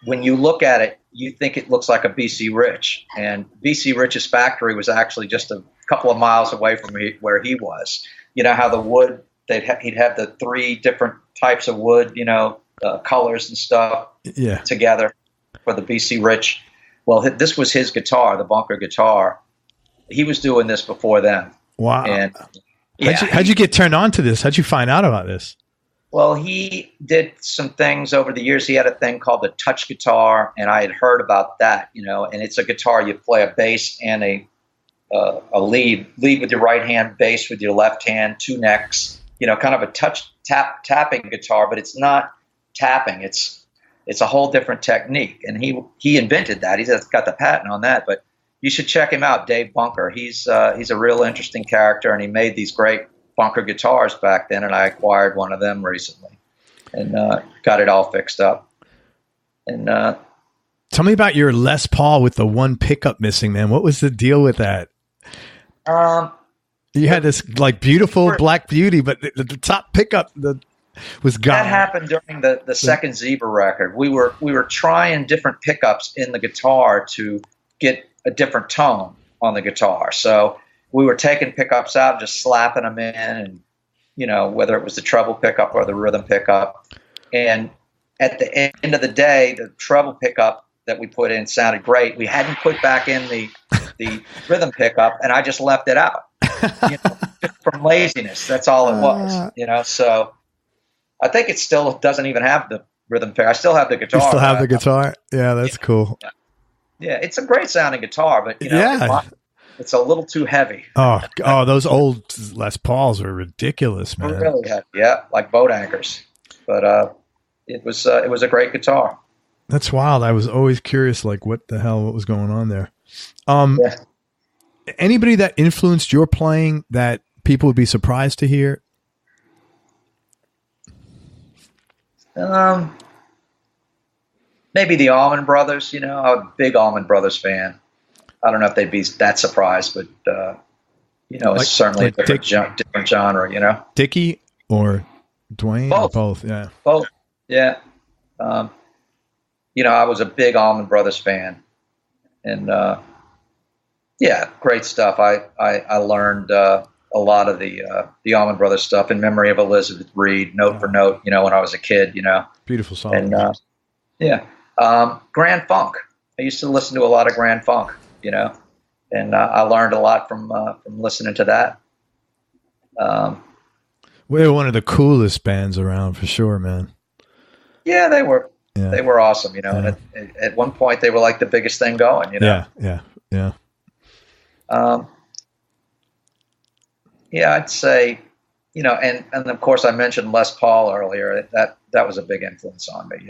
when you look at it, you think it looks like a BC Rich. And BC Rich's factory was actually just a couple of miles away from where he was. You know how the wood, he'd have the 3 different types of wood, colors and stuff together for the BC Rich. Well, this was his guitar, the Bunker guitar. He was doing this before then. Wow. And how'd you get turned on to this? How'd you find out about this? Well, he did some things over the years. He had a thing called the touch guitar, and I had heard about that, and it's a guitar. You play a bass and a lead with your right hand, bass with your left hand, 2 necks, kind of a tapping guitar, but it's not tapping. It's a whole different technique. And he invented that. He's got the patent on that, but you should check him out, Dave Bunker. He's a real interesting character, and he made these great Bunker guitars back then, and I acquired one of them recently and got it all fixed up. And tell me about your Les Paul with the 1 pickup missing, man. What was the deal with that? You had this like beautiful Black Beauty, but the top pickup was gone. That happened during the second Zebra record. We were trying different pickups in the guitar to get a different tone on the guitar. So we were taking pickups out, just slapping them in, and whether it was the treble pickup or the rhythm pickup. And at the end of the day, the treble pickup that we put in sounded great. We hadn't put back in the rhythm pickup, and I just left it out, just from laziness. That's all it was, So I think it still doesn't even have the rhythm pickup. I still have the guitar. You still have the guitar? Yeah, that's cool. Yeah, it's a great sounding guitar, but it's a little too heavy. Oh, those old Les Pauls are ridiculous, man. Really heavy, yeah, like boat anchors. But it was a great guitar. That's wild. I was always curious, like what was going on there. Anybody that influenced your playing that people would be surprised to hear? Maybe the Allman Brothers. I'm a big Allman Brothers fan. I don't know if they'd be that surprised, but it's certainly a different genre. Dickie or Dwayne? Both. Or both, yeah. Both, yeah. I was a big Allman Brothers fan, and great stuff. I learned a lot of the Allman Brothers stuff in memory of Elizabeth Reed, note for note. When I was a kid. Beautiful song. And Grand Funk. I used to listen to a lot of Grand Funk. And I learned a lot from listening to that. We were one of the coolest bands around for sure, man. Yeah, they were. Yeah. They were awesome, And at one point, they were like the biggest thing going, Yeah. I'd say, and of course I mentioned Les Paul earlier. That was a big influence on me,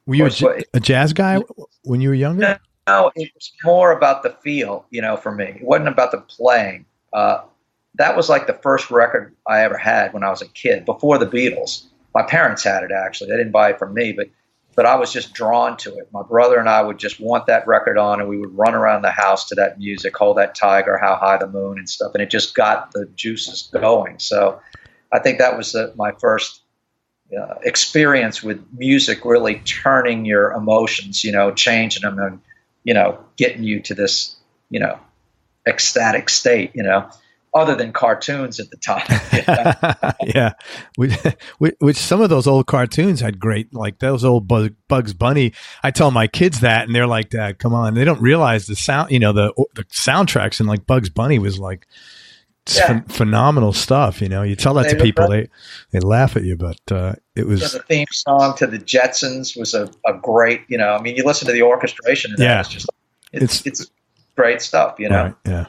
Were you a jazz guy when you were younger? No, it was more about the feel, for me. It wasn't about the playing. That was like the first record I ever had when I was a kid, before the Beatles. My parents had it, actually. They didn't buy it from me, but I was just drawn to it. My brother and I would just want that record on, and we would run around the house to that music, Hold That Tiger, How High the Moon, and stuff, and it just got the juices going. So I think that was my first experience with music, really turning your emotions, changing them and, getting you to this, ecstatic state, other than cartoons at the time. Yeah. Which some of those old cartoons had great, like those old Bugs Bunny. I tell my kids that and they're like, Dad, come on. They don't realize the sound, the soundtracks, and like Bugs Bunny was like phenomenal stuff. You tell that to people, they laugh at you, but it was the theme song to the Jetsons was a great, you listen to the orchestration and it's just, it's great stuff, Right, yeah.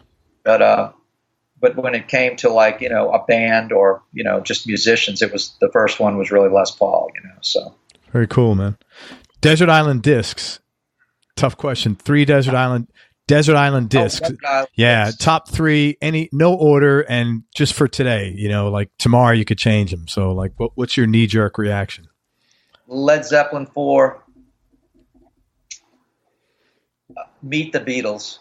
But when it came to like, a band or, just musicians, the first one was really Les Paul, so. Very cool, man. Desert Island Discs. Tough question. 3 Desert Island discs. Top 3, no order, and just for today, like tomorrow you could change them. So like, what's your knee-jerk reaction? Led Zeppelin 4, Meet the Beatles,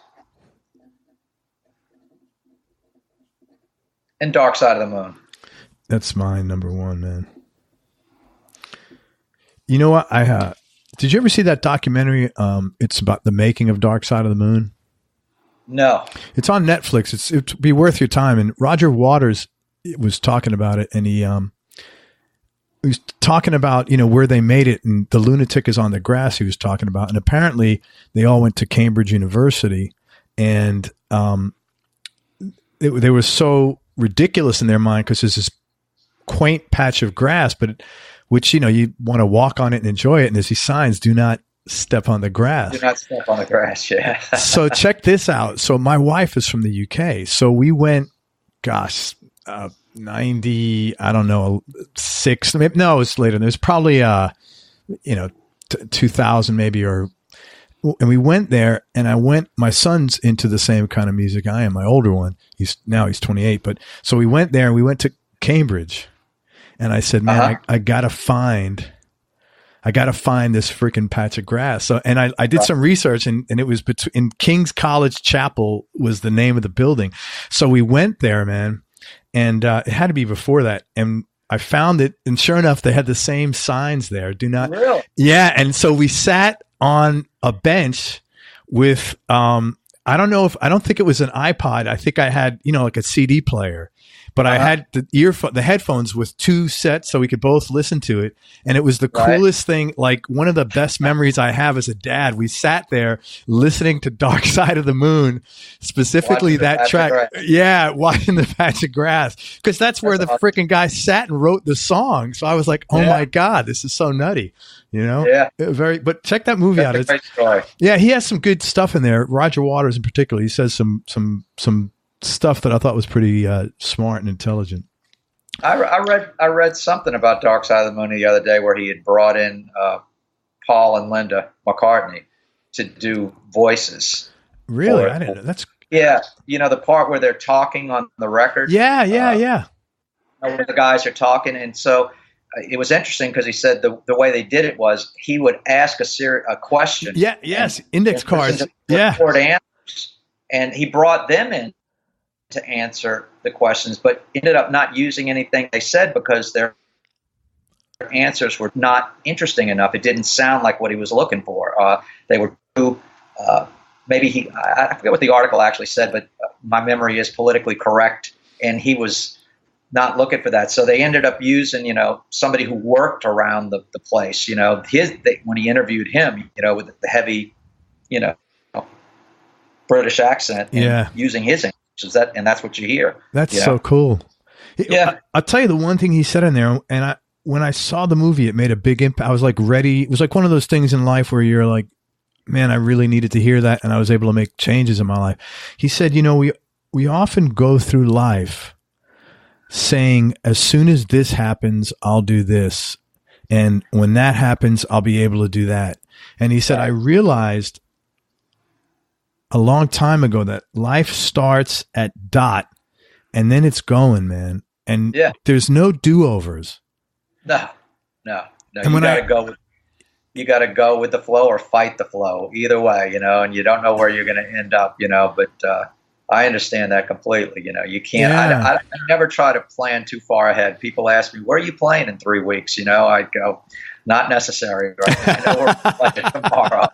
and Dark Side of the Moon. That's my number 1, man. You know what? Did you ever see that documentary? It's about the making of Dark Side of the Moon. No. It's on Netflix. It'd be worth your time. And Roger Waters was talking about it, and he was talking about, where they made it, and The Lunatic is on the Grass he was talking about. And apparently they all went to Cambridge University, and they were so ridiculous in their mind because there's this quaint patch of grass, which, you want to walk on it and enjoy it. And there's these signs, do not step on the grass. Do not step on the grass, yeah. So check this out. So my wife is from the UK. So we went, 90, I don't know, 6, maybe, no, it's later. There's probably, 2000 maybe, and we went there, and my son's into the same kind of music I am, my older one. He's 28. But so we went there, and we went to Cambridge, and I said, man, I gotta find this freaking patch of grass. So, and I did some research, and it was in King's College Chapel was the name of the building. So we went there, man, and it had to be before that. And I found it, and sure enough, they had the same signs there. Do not. Really? Yeah. And so we sat on a bench with, I don't think it was an iPod. I think I had, like a CD player, but I had the headphones with 2 sets so we could both listen to it. And it was the coolest thing. Like, one of the best memories I have as a dad, we sat there listening to Dark Side of the Moon, specifically that track. Yeah. Watching the patch of grass. Cause that's where the freaking guy sat and wrote the song. So I was like, oh my God, this is so nutty. Yeah. But check that movie out. It's a great story. Yeah. He has some good stuff in there. Roger Waters in particular. He says some stuff that I thought was pretty smart and intelligent. I read something about Dark Side of the Moon the other day where he had brought in Paul and Linda McCartney to do voices. Really? I didn't know. That's the part where they're talking on the record. Yeah. Where the guys are talking, and so it was interesting because he said the way they did it was he would ask a question. Yeah. Yes. Index cards. Record answers, and he brought them in to answer the questions, but ended up not using anything they said because their answers were not interesting enough. It didn't sound like what he was looking for. They were too, maybe I forget what the article actually said, but my memory is politically correct, and he was not looking for that. So they ended up using, somebody who worked around the place, when he interviewed him, with the heavy, British accent, and using his English. And that's what you hear. That's so cool. Yeah. I'll tell you the one thing he said in there, and when I saw the movie, it made a big impact. I was like ready. It was like one of those things in life where you're like, man, I really needed to hear that. And I was able to make changes in my life. He said, we often go through life saying, as soon as this happens, I'll do this. And when that happens, I'll be able to do that. And he said, I realized a long time ago that life starts at dot and then it's going, man. And there's no do-overs. No. You got to go with the flow or fight the flow, either way, and you don't know where you're going to end up, but I understand that completely. You can't, I never try to plan too far ahead. People ask me, where are you playing in 3 weeks? I go, not necessary. Right? I know we're playing tomorrow.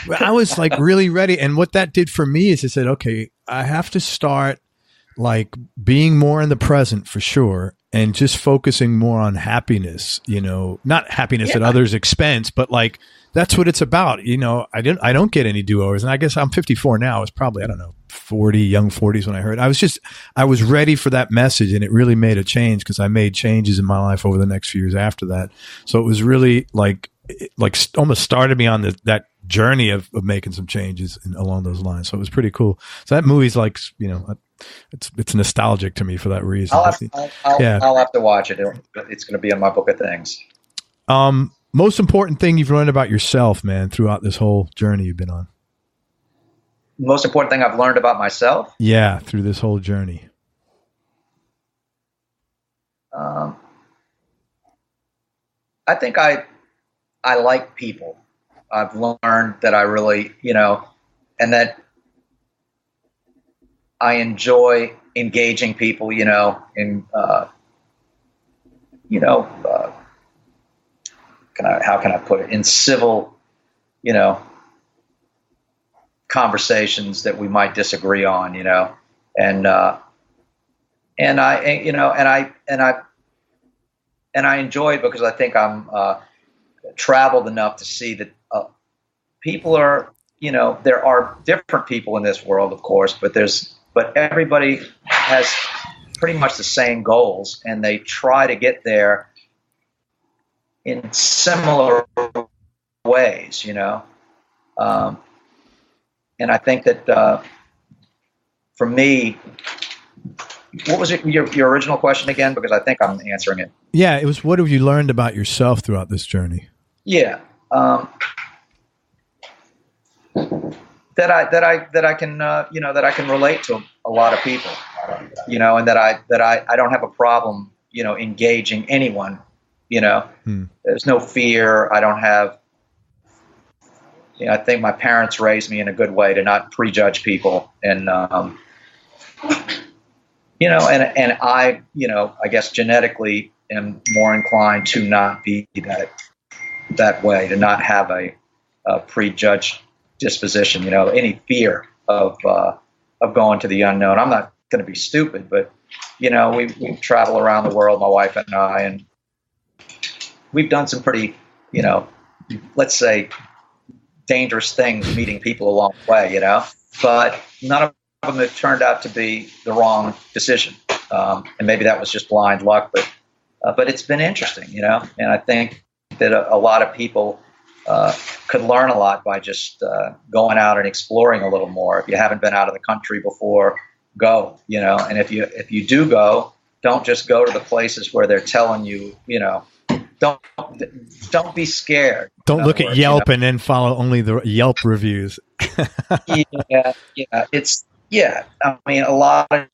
Well, I was like really ready. And what that did for me is it said, okay, I have to start like being more in the present for sure. And just focusing more on happiness, not happiness at others' expense, but like, that's what it's about. I don't get any do-overs. And I guess I'm 54 now. I was probably, I don't know, 40, young 40s when I heard it. I was ready for that message, and it really made a change because I made changes in my life over the next few years after that. So it was really like almost started me on that journey of making some changes along those lines. So it was pretty cool. So that movie's like, it's nostalgic to me for that reason. I'll have to watch it. It's going to be on my book of things. Most important thing you've learned about yourself, man, throughout this whole journey you've been on. Most important thing I've learned about myself? Yeah, through this whole journey. I think I like people. I've learned that I really, and that I enjoy engaging people, how can I put it, in civil, conversations that we might disagree on, and I enjoy it because I think I'm traveled enough to see that people are, there are different people in this world, of course, but everybody has pretty much the same goals, and they try to get there in similar ways, and I think that for me, what was your original question again? Because I think I'm answering it. Yeah, it was, what have you learned about yourself throughout this journey? Yeah, that I can relate to a lot of people, and that I don't have a problem, engaging anyone. There's no fear. I don't have. I think my parents raised me in a good way to not prejudge people, and and I, I guess genetically am more inclined to not be that way, to not have a prejudged disposition, any fear of going to the unknown. I'm not going to be stupid, but we travel around the world, my wife and I, and we've done some pretty, let's say, dangerous things, meeting people along the way, but none of them have turned out to be the wrong decision. And maybe that was just blind luck, but it's been interesting, and I think that a lot of people could learn a lot by just going out and exploring a little more. If you haven't been out of the country before, go, and if you do go, don't just go to the places where they're telling you, don't be scared. Don't look at Yelp and then follow only the Yelp reviews. Yeah. I mean, a lot of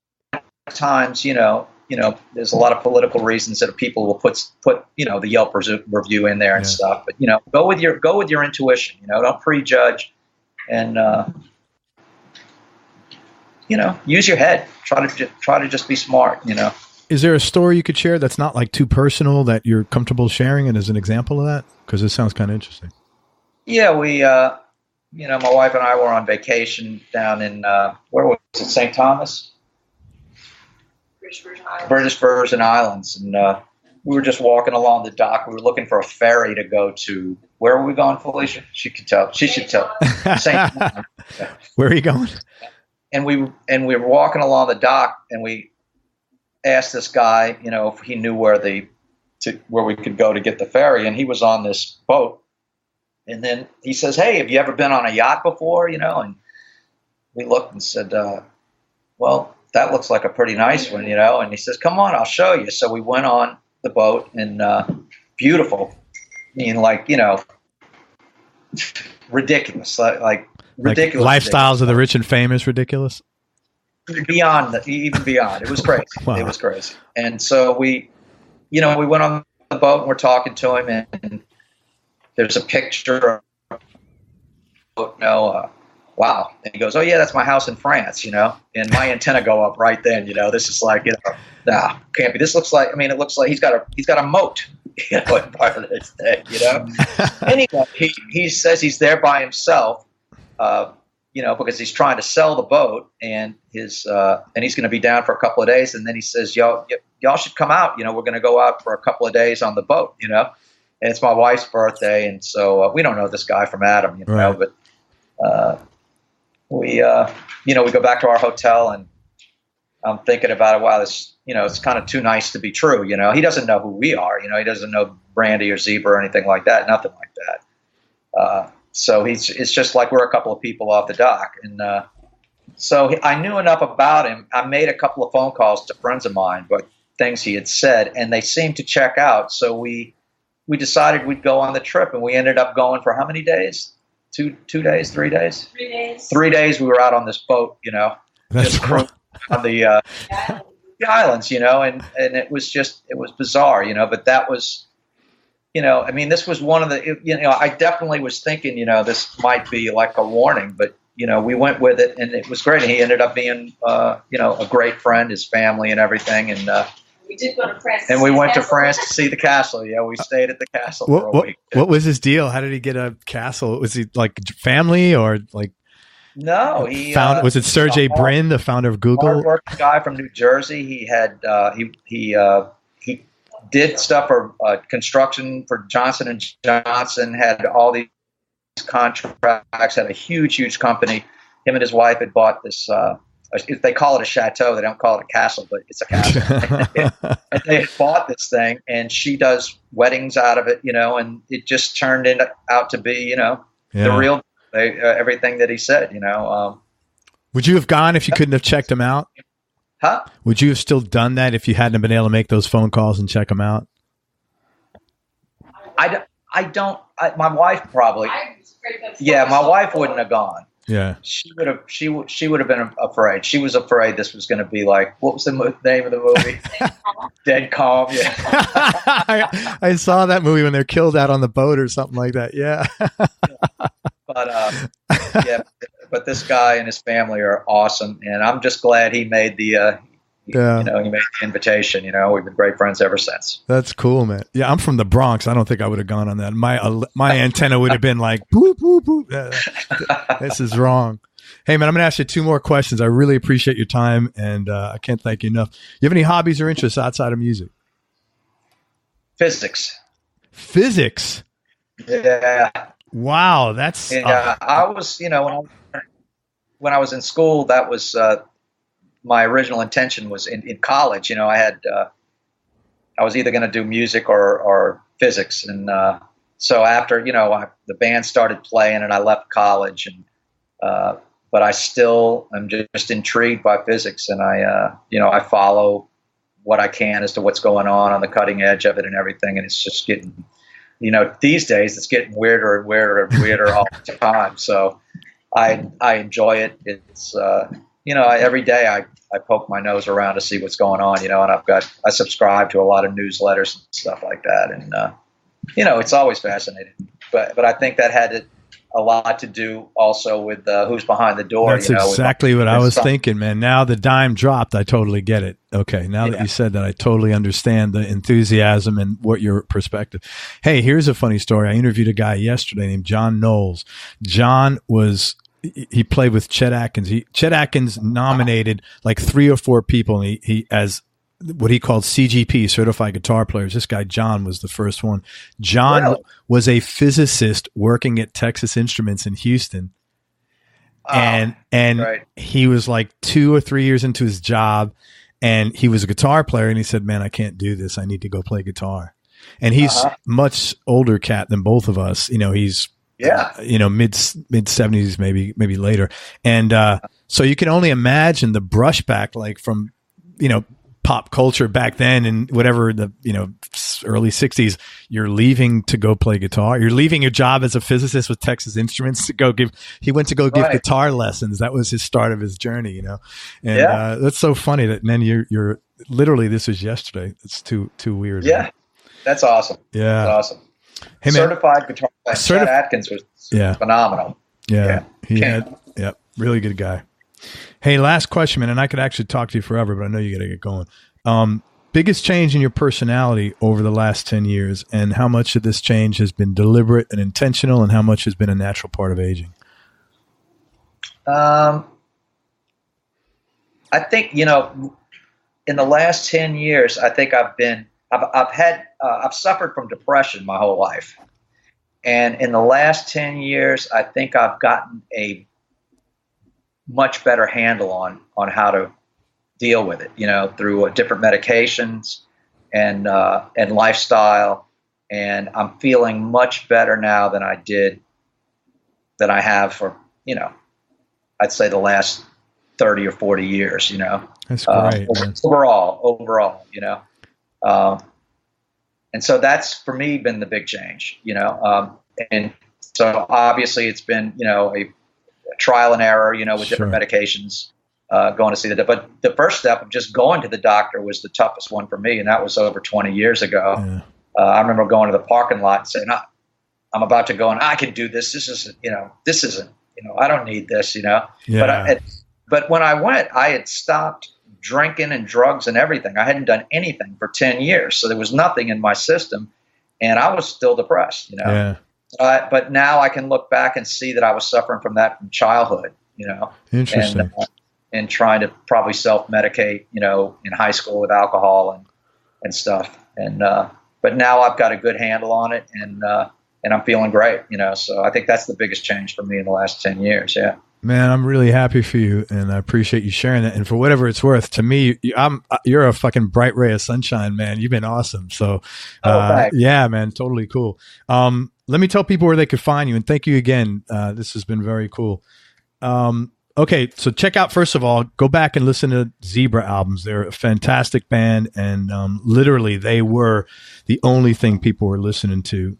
times, there's a lot of political reasons that people will put the Yelp review in there and stuff. But go with your intuition. Don't prejudge, and use your head. Try to just be smart. Is there a story you could share that's not like too personal that you're comfortable sharing, and as an example of that? Because this sounds kind of interesting. Yeah, we, my wife and I were on vacation down in where was it? St. Thomas. British Virgin Islands, and we were just walking along the dock. We were looking for a ferry to go to. Where were we going, Felicia? She could tell. She should tell. Where are you going? And we were walking along the dock, and we asked this guy, if he knew where we could go to get the ferry, and he was on this boat. And then he says, "Hey, have you ever been on a yacht before?" And we looked and said, "Well, that looks like a pretty nice one, And he says, "Come on, I'll show you." So we went on the boat, and beautiful. I mean, like, ridiculous, like ridiculous. Like lifestyles of the rich and famous, ridiculous. Even beyond. It was crazy. Wow. It was crazy. And so we went on the boat and we're talking to him, and there's a picture of, wow. And he goes, oh yeah, that's my house in France, and my antenna go up right then, this is like, nah, can't be. This looks like, it looks like he's got a moat, in part of this thing, Anyway, he says he's there by himself, because he's trying to sell the boat, and he's going to be down for a couple of days. And then he says, y'all should come out. We're going to go out for a couple of days on the boat, and it's my wife's birthday. And so we don't know this guy from Adam, right. But we go back to our hotel, and I'm thinking about it. Wow, this, it's kind of too nice to be true. He doesn't know who we are. He doesn't know Brandy or Zebra or anything like that. Nothing like that. So it's just like we're a couple of people off the dock. And so I knew enough about him. I made a couple of phone calls to friends of mine, but things he had said, and they seemed to check out. So we decided we'd go on the trip, and we ended up going for how many days? 2 days, 3 days? 3 days. 3 days we were out on this boat, That's just on the islands, and it was bizarre, but that was, this was one of the, I definitely was thinking, this might be like a warning, but, we went with it, and it was great. And he ended up being, a great friend, his family and everything. And we did go to France. And we went to France to see the castle. Yeah, we stayed at the castle for a week. What was his deal? How did he get a castle? Was he like family or like? No, he was it Sergey Brin, the founder of Google? Hard-working guy from New Jersey. He had he did stuff for construction for Johnson and Johnson. Had all these contracts. Had a huge company. Him and his wife had bought this. They call it a chateau. They don't call it a castle, but it's a castle. And they had bought this thing, and she does weddings out of it, and it just turned out to be, the real. Everything that he said, Would you have gone if you couldn't have checked him out? Huh? Would you have still done that if you hadn't been able to make those phone calls and check him out? I don't. My wife probably. Yeah, my wife wouldn't have gone. Yeah, she would have. She would have been afraid. She was afraid this was going to be like, what was the name of the movie? Dead Calm. Yeah. I saw that movie when they're killed out on the boat or something like that. Yeah. But but this guy and his family are awesome, and I'm just glad he made the he made the invitation. We've been great friends ever since. That's cool, man. Yeah, I'm from the Bronx. I don't think I would have gone on that. My antenna would have been like, boop, boop, boop. This is wrong. Hey, man, I'm going to ask you 2 more questions. I really appreciate your time, and I can't thank you enough. You have any hobbies or interests outside of music? Physics. Yeah. Wow, that's. I was, when I was in school, that was my original intention was in college. I was either going to do music or physics, and so after the band started playing, and I left college, and but I still am just intrigued by physics, and I follow what I can as to what's going on the cutting edge of it and everything, and it's just getting. These days it's getting weirder and weirder and weirder all the time. So I enjoy it. It's, every day I poke my nose around to see what's going on, and I subscribe to a lot of newsletters and stuff like that. And, it's always fascinating, but I think that had a lot to do also with who's behind the door. That's exactly what I was thinking, man. Now the dime dropped. I totally get it. Okay. Now that you said that, I totally understand the enthusiasm and what your perspective. Hey, here's a funny story. I interviewed a guy yesterday named John Knowles. John he played with Chet Atkins. Chet Atkins nominated like 3 or 4 people, and he as what he called CGP, certified guitar players. This guy, John, was the first one. John was a physicist working at Texas Instruments in Houston. And right. He was like 2 or 3 years into his job, and he was a guitar player, and he said, man, I can't do this. I need to go play guitar. And he's much older cat than both of us. He's mid 70s, maybe later. And so you can only imagine the brushback, like from, pop culture back then, and whatever the early 60s, you're leaving to go play guitar. You're leaving your job as a physicist with Texas Instruments to go he went to go give guitar lessons. That was his start of his journey, you know? And that's so funny that, and then you're literally, this was yesterday. It's too weird. Yeah. Man. That's awesome. Yeah. That's awesome. Hey, man. Certified guitar player. Chet Atkins was phenomenal. Yeah. Really good guy. Hey, last question, man, and I could actually talk to you forever, but I know you got to get going. Biggest change in your personality over the last 10 years, and how much of this change has been deliberate and intentional, and how much has been a natural part of aging? I think, you know, in the last 10 years, I think I've suffered from depression my whole life. And in the last 10 years, I think I've gotten a much better handle on how to deal with it, you know, through different medications and lifestyle. And I'm feeling much better now than I have for, you know, I'd say the last 30 or 40 years, you know. That's great. Overall, you know. And so that's, for me, been the big change, you know. And so obviously it's been, you know, a trial and error, you know, with different medications, going to see but the first step of just going to the doctor was the toughest one for me. And that was over 20 years ago. Yeah. I remember going to the parking lot and saying, I'm about to go and I can do this. This isn't, you know, I don't need this, you know. Yeah. But when I went, I had stopped drinking and drugs and everything. I hadn't done anything for 10 years. So there was nothing in my system, and I was still depressed, you know. Yeah. But now I can look back and see that I was suffering from that from childhood, you know. Interesting. And trying to probably self-medicate, you know, in high school with alcohol and stuff. And but now I've got a good handle on it, and I'm feeling great, you know. So I think that's the biggest change for me in the last 10 years. Yeah. Man, I'm really happy for you, and I appreciate you sharing that. And for whatever it's worth, to me, you're a fucking bright ray of sunshine, man. You've been awesome. So, yeah, man, totally cool. Let me tell people where they could find you, and thank you again. This has been very cool. Okay, so check out, first of all, go back and listen to Zebra albums. They're a fantastic band, and literally they were the only thing people were listening to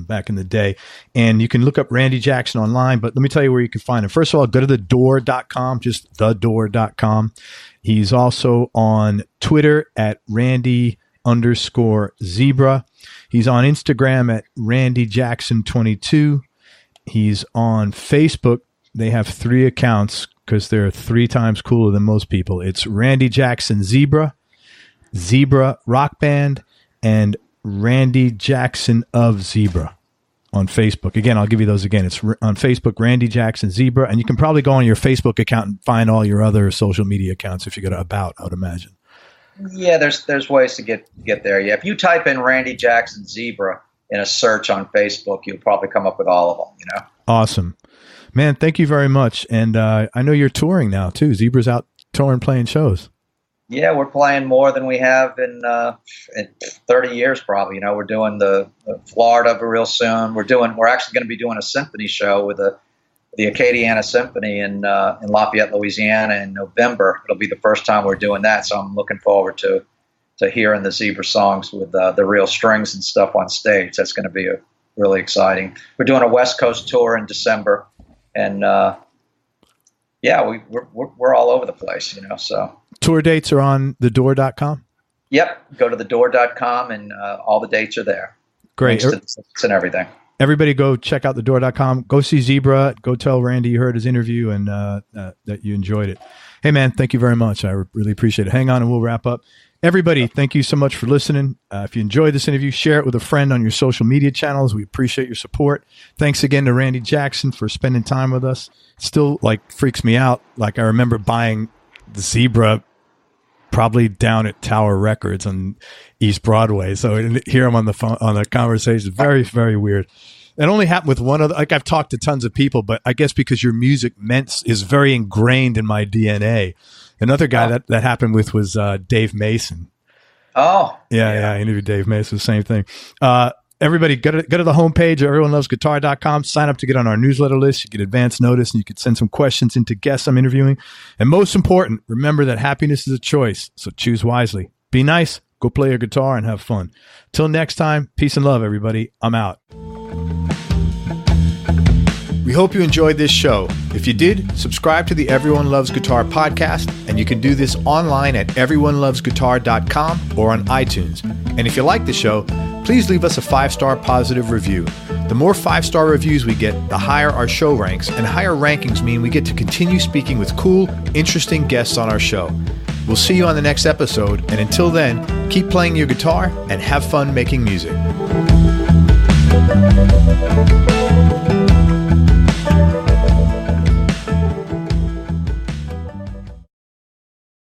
back in the day. And you can look up Randy Jackson online, but let me tell you where you can find him. First of all, go to thedoor.com, just thedoor.com. He's also on Twitter at Randy_Zebra. He's on Instagram at Randy Jackson 22. He's on Facebook. They have 3 accounts because they're 3 times cooler than most people. It's Randy Jackson Zebra, Zebra Rock Band, and Randy Jackson of Zebra on Facebook. Again, I'll give you those again. It's on Facebook, Randy Jackson Zebra, and you can probably go on your Facebook account and find all your other social media accounts if you go to About, I would imagine. Yeah, there's ways to get there. Yeah, if you type in Randy Jackson Zebra in a search on Facebook, you'll probably come up with all of them, you know. Awesome. Man, thank you very much. And I know you're touring now too. Zebra's out touring, playing shows. Yeah, we're playing more than we have in 30 years probably. You know, we're doing the Florida real soon. We're actually going to be doing a symphony show with the Acadiana Symphony in Lafayette, Louisiana in November. It'll be the first time we're doing that, so I'm looking forward to hearing the Zebra songs with the real strings and stuff on stage. That's going to be really exciting. We're doing a West Coast tour in December, and we're all over the place, you know. So tour dates are on thedoor.com. Yep, go to thedoor.com, and all the dates are there. Great, links and everything. Everybody go check out thedoor.com. Go see Zebra. Go tell Randy you heard his interview and that you enjoyed it. Hey, man, thank you very much. I really appreciate it. Hang on and we'll wrap up. Everybody, thank you so much for listening. If you enjoyed this interview, share it with a friend on your social media channels. We appreciate your support. Thanks again to Randy Jackson for spending time with us. Still, freaks me out. I remember buying the Zebra probably down at Tower Records on East Broadway. So I hear him on the phone, on the conversation. Very, very weird. It only happened with one other, I've talked to tons of people, but I guess because your music is very ingrained in my DNA. Another guy that happened with was Dave Mason. Oh. Yeah. I interviewed Dave Mason, same thing. Everybody go to the homepage of everyonelovesguitar.com, sign up to get on our newsletter list. You get advance notice and you can send some questions into guests I'm interviewing. And most important, remember that happiness is a choice. So choose wisely. Be nice. Go play your guitar and have fun. Till next time, peace and love, everybody. I'm out. We hope you enjoyed this show. If you did, subscribe to the Everyone Loves Guitar podcast, and you can do this online at everyonelovesguitar.com or on iTunes. And if you like the show, please leave us a 5-star positive review. The more 5-star reviews we get, the higher our show ranks, and higher rankings mean we get to continue speaking with cool, interesting guests on our show. We'll see you on the next episode, and until then, keep playing your guitar and have fun making music.